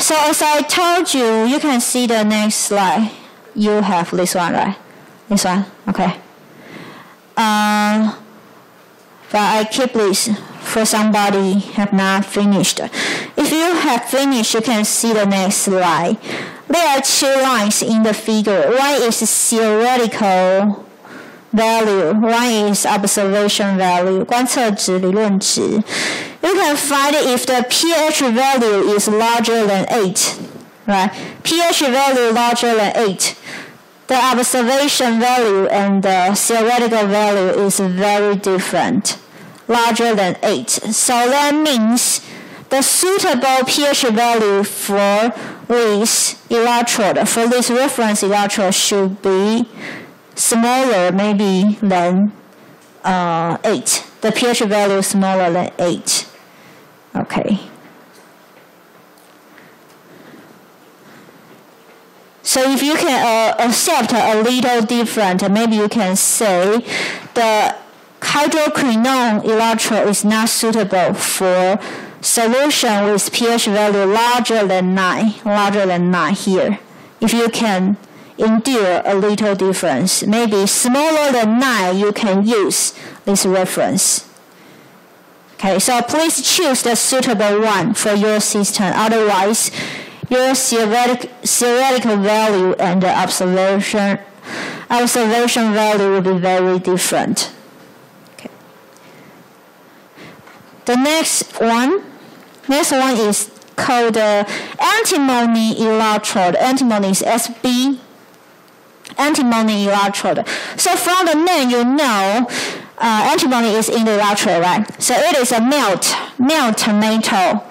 So as I told you, you can see the next slide. You have this one, right? This one, okay. But I keep this for somebody have not finished. If you have finished, you can see the next slide. There are two lines in the figure. One is theoretical value, one is observation value, 观测值、理论值. You can find if the pH value is larger than 8, right? pH value larger than 8. The observation value and the theoretical value is very different, larger than 8. So that means the suitable pH value for this electrode, for this reference electrode, should be smaller maybe than 8. The pH value is smaller than 8. Okay. So if you can accept a little different, maybe you can say the hydroquinone electrode is not suitable for solution with pH value larger than 9 here. If you can endure a little difference, maybe smaller than 9, you can use this reference. Okay, so please choose the suitable one for your system. Otherwise, your theoretical value and the observation value will be very different. Okay. The next one is called the antimony electrode. Antimony is SB. Antimony electrode. So from the name, you know antimony is in the electrode, right? So it is a melt metal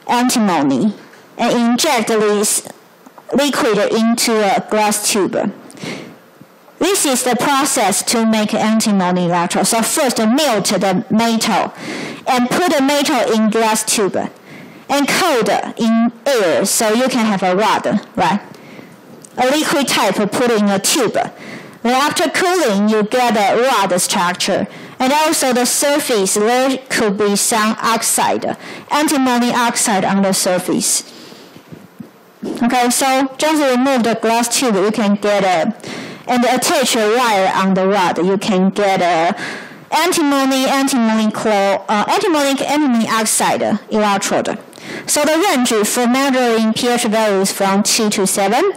antimony and inject this liquid into a glass tube. This is the process to make antimony electrode. So first melt the metal and put the metal in glass tube and cold in air so you can have a rod, right? A liquid type put in a tube. Then after cooling, you get a rod structure. And also the surface, there could be some oxide, antimony oxide on the surface. Okay, so just remove the glass tube, you can get and attach a wire on the rod, you can get antimony oxide electrode. So the range for measuring pH value is from 2 to 7.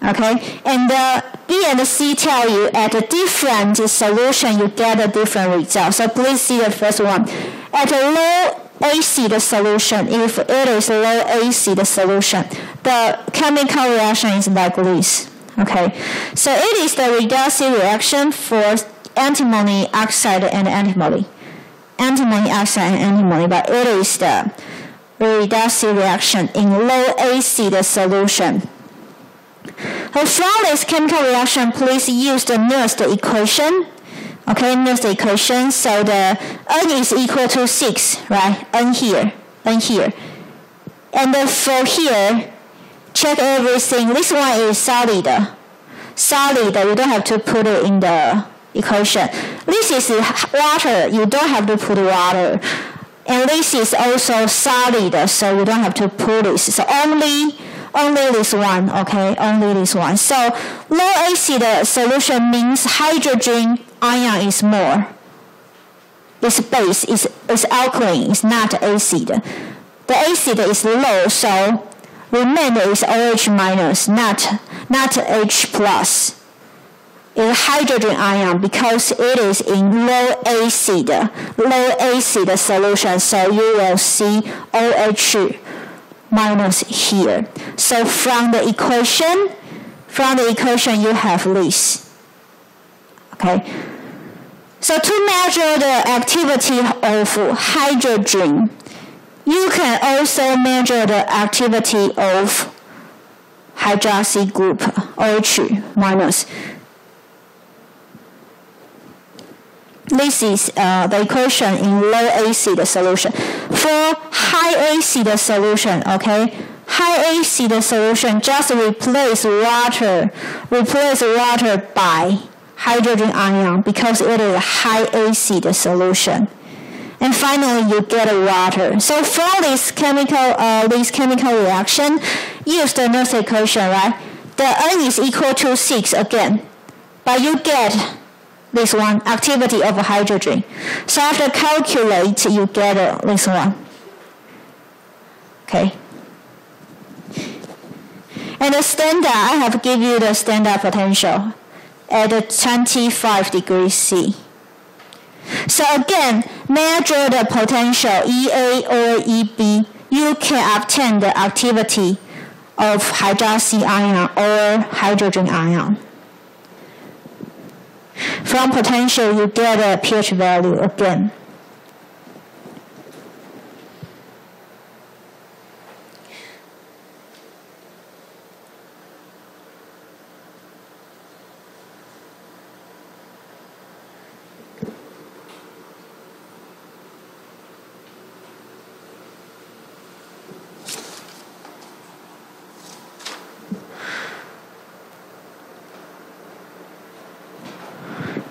Okay, and the B and C tell you at a different solution you get a different result. So please see the first one. At a low acid solution, if it is low acid solution, the chemical reaction is like this. Okay, so it is the reductive reaction for antimony oxide and antimony. Antimony oxide and antimony, but it is the reductive reaction in low acid solution. So from this chemical reaction, please use the Nernst equation. Okay, Nernst equation. So the N is equal to 6, right? N here. And then for here, check everything. This one is solid. Solid, you don't have to put it in the equation. This is water. You don't have to put water. And this is also solid, so you don't have to put this. So only this one, okay? Only this one. So low acid solution means hydrogen ion is more. Its base is alkaline, it's not acid. The acid is low, so remainder is OH minus, not H plus. It's hydrogen ion because it is in low acid solution, so you will see OH minus here. So from the equation you have this. Okay. So to measure the activity of hydrogen, you can also measure the activity of hydroxy group, OH minus. This is the equation in low acid solution. For high acid solution, okay, high acid solution just replace water by hydrogen ion because it is a high acid solution. And finally, you get a water. So from this chemical reaction, use the Nernst equation, right? The N is equal to 6 again. But you get this one, activity of hydrogen. So after calculate, you get this one. Okay. And the standard, I have given you the standard potential at 25 degrees C. So again, measure the potential EA or EB. You can obtain the activity of hydroxy ion or hydrogen ion. From potential, you get a pH value again.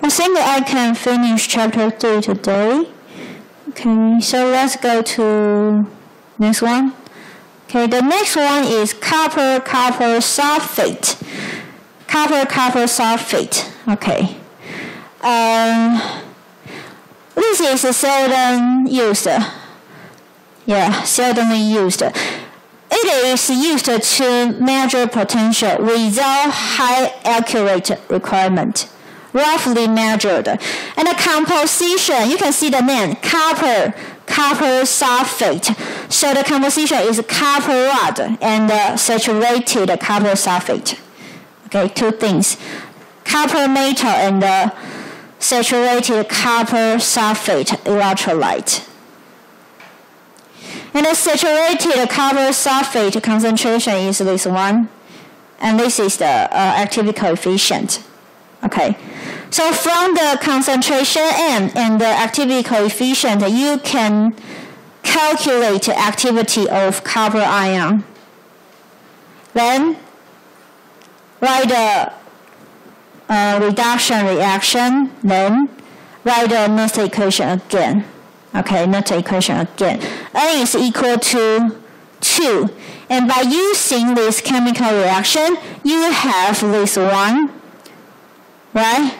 I think I can finish chapter 3 today. Okay, so let's go to next one. Okay, the next one is copper sulfate. Copper sulfate. Okay. This is seldom used. Yeah, seldomly used. It is used to measure potential without high accurate requirement. Roughly measured. And the composition, you can see the name, copper sulfate. So the composition is copper rod and saturated copper sulfate. Okay, two things. Copper metal and saturated copper sulfate electrolyte. And the saturated copper sulfate concentration is this one. And this is the activity coefficient. Okay. So from the concentration M and the activity coefficient, you can calculate the activity of copper ion. Then write the reduction reaction, then write the Nernst equation again. Okay, Nernst equation again. N is equal to 2. And by using this chemical reaction, you have this one, right?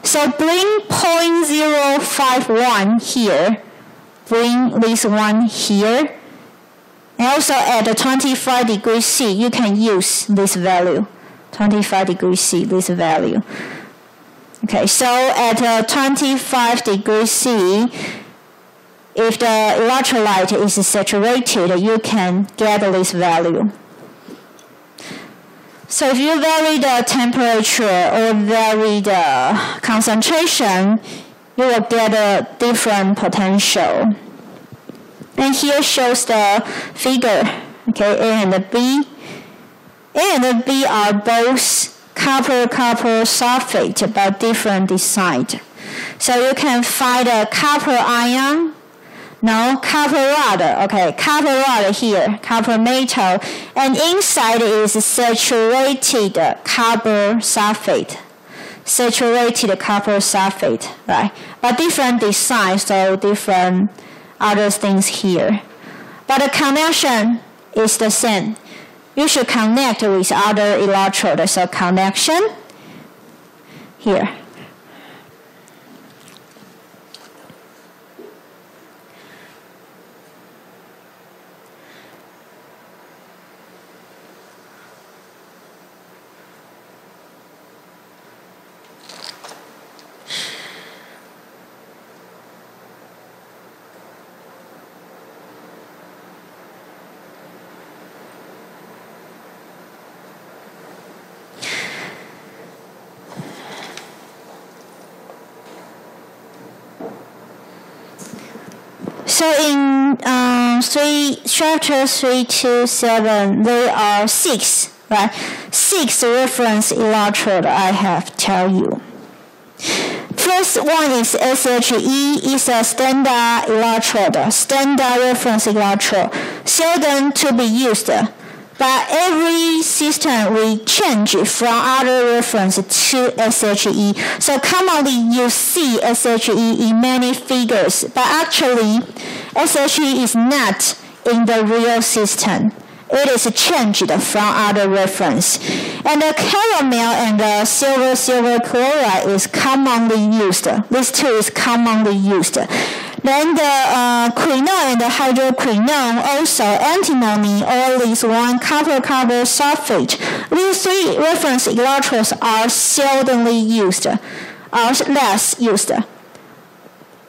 So bring 0.051 here, bring this one here, and also at 25 degrees C, you can use this value, 25 degrees C, this value. Okay, so at 25 degrees C, if the electrolyte is saturated, you can get this value. So if you vary the temperature or vary the concentration, you will get a different potential. And here shows the figure, okay, A and B. A and B are both copper sulfate, but different design. So you can find a copper ion. No, copper rod, okay, copper rod here, copper metal, and inside is saturated copper sulfate, right? But different design, so different other things here. But the connection is the same. You should connect with other electrode, so connection here. So in chapter 3 to 7, there are 6, right? 6 reference electrode I have tell you. First one is SHE, is a standard electrode, standard reference electrode, seldom to be used. But every system we change from other reference to SHE. So commonly you see SHE in many figures, but actually SHE is not in the real system. It is changed from other reference. And the caramel and the silver chloride is commonly used. These two is commonly used. Then the quinone and the hydroquinone, also antimony, always one copper sulfate. These three reference electrodes are seldomly used, are less used.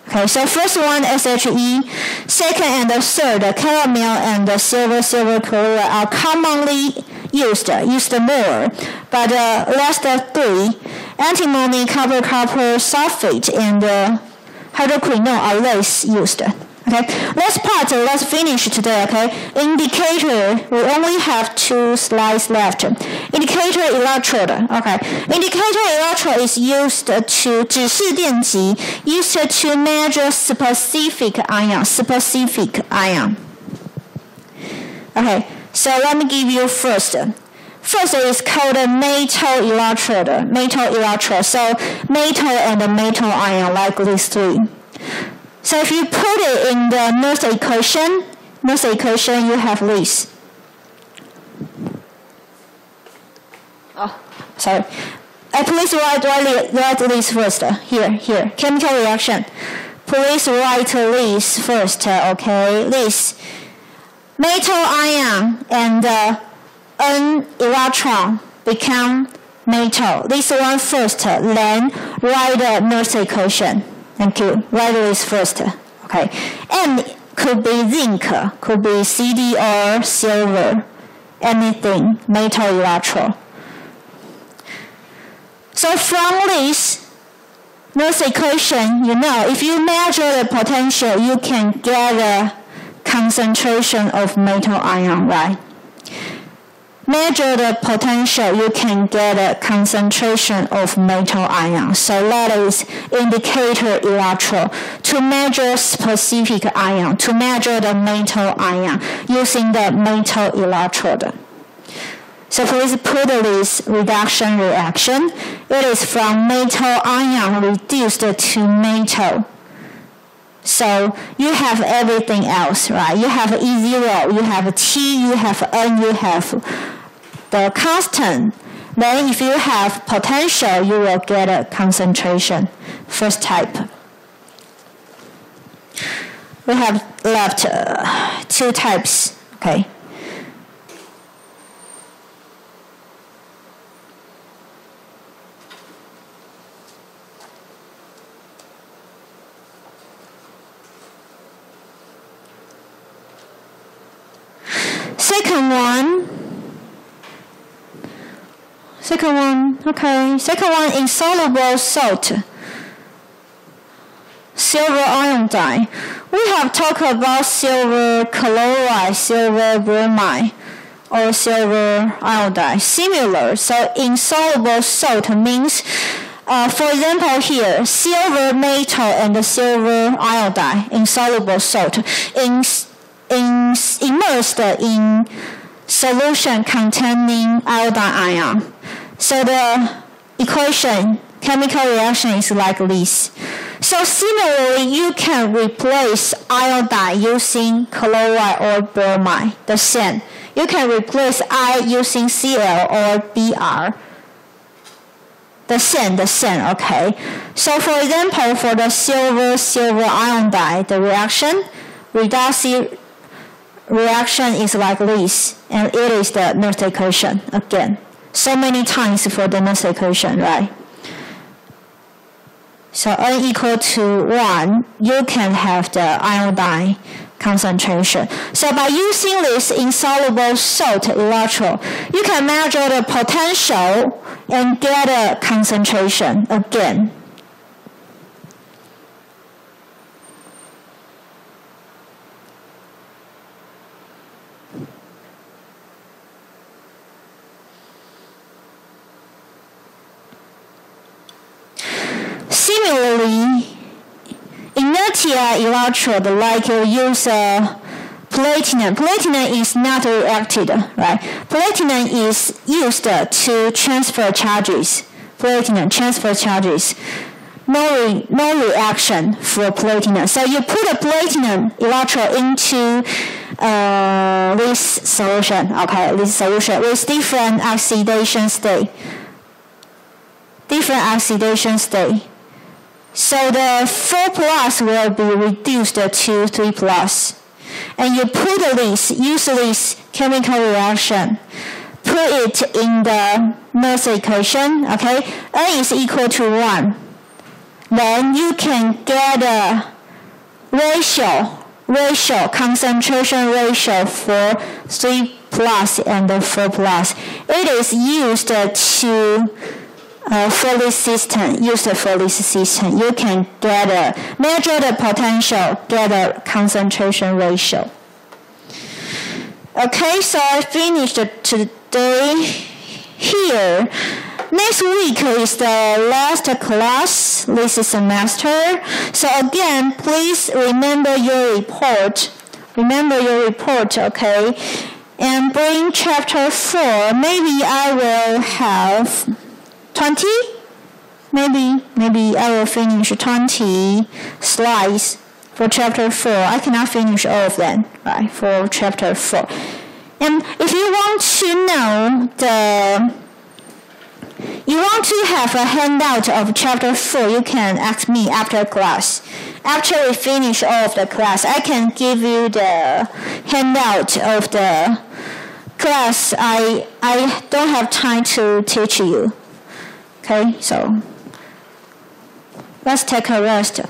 Okay, so first one SHE, second and the third, the caramel and the silver chloride are commonly used more. But the last three, antimony, copper sulfate, and hydroquinone are less used. Okay, let's finish today. Okay, indicator, we only have 2 slides left. Indicator electrode. Okay, indicator electrode is used to 指示电极 used to measure specific ion. Okay, so let me give you first. First is called a metal electrode. So metal and metal ion, like these three. So if you put it in the Nernst equation, you have this. Oh, sorry. Please write this first. Here. Chemical reaction. Please write this first. Okay, this metal ion and an electron become metal. This one first. Then write the Nernst equation. Thank you. Write this first. Okay. And could be zinc, could be CD or silver, anything, metal electrode. So from this Nernst equation, if you measure the potential, you can get a concentration of metal ion, right? Measure the potential, you can get a concentration of metal ion. So that is indicator electrode to measure specific ion, to measure the metal ion using the metal electrode. So please put this reduction reaction. It is from metal ion reduced to metal. So you have everything else, right? You have E0, you have T, you have N, you have the constant. Then if you have potential, you will get a concentration. First type. We have left 2 types. Okay. Second one, insoluble salt, silver iodide. We have talked about silver chloride, silver bromide, or silver iodide, similar. So insoluble salt means, for example here, silver metal and silver iodide, insoluble salt, immersed in solution containing iodine ion. So the equation, chemical reaction is like this. So similarly, you can replace iodine using chloride or bromide, the same. You can replace I using Cl or Br. The same, okay. So for example, for the silver iodide, the reductive reaction is like this, and it is the Nernst equation again. So many times for the Nernst equation, right? So N equal to 1, you can have the iodine concentration. So by using this insoluble salt electrode, you can measure the potential and get a concentration again. Similarly, inertia electrode, like you use platinum. Platinum is not reacted, right? Platinum is used to transfer charges. Platinum transfer charges. No reaction for platinum. So you put a platinum electrode into this solution, okay, this solution with different oxidation state. So the 4 plus will be reduced to 3 plus. And you use this chemical reaction, put it in the Nernst equation, okay? N is equal to 1. Then you can get a concentration ratio for 3 plus and 4 plus. It is used for this system. You can measure the potential, get a concentration ratio. Okay, so I finished today here. Next week is the last class this semester. So again, please remember your report. Okay? And bring chapter 4. Maybe I will have 20? Maybe I will finish 20 slides for chapter 4. I cannot finish all of them, right, for chapter 4. And if you want to have a handout of chapter 4, you can ask me after class. After we finish all of the class, I can give you the handout of the class. I don't have time to teach you. Okay, so let's take a rest.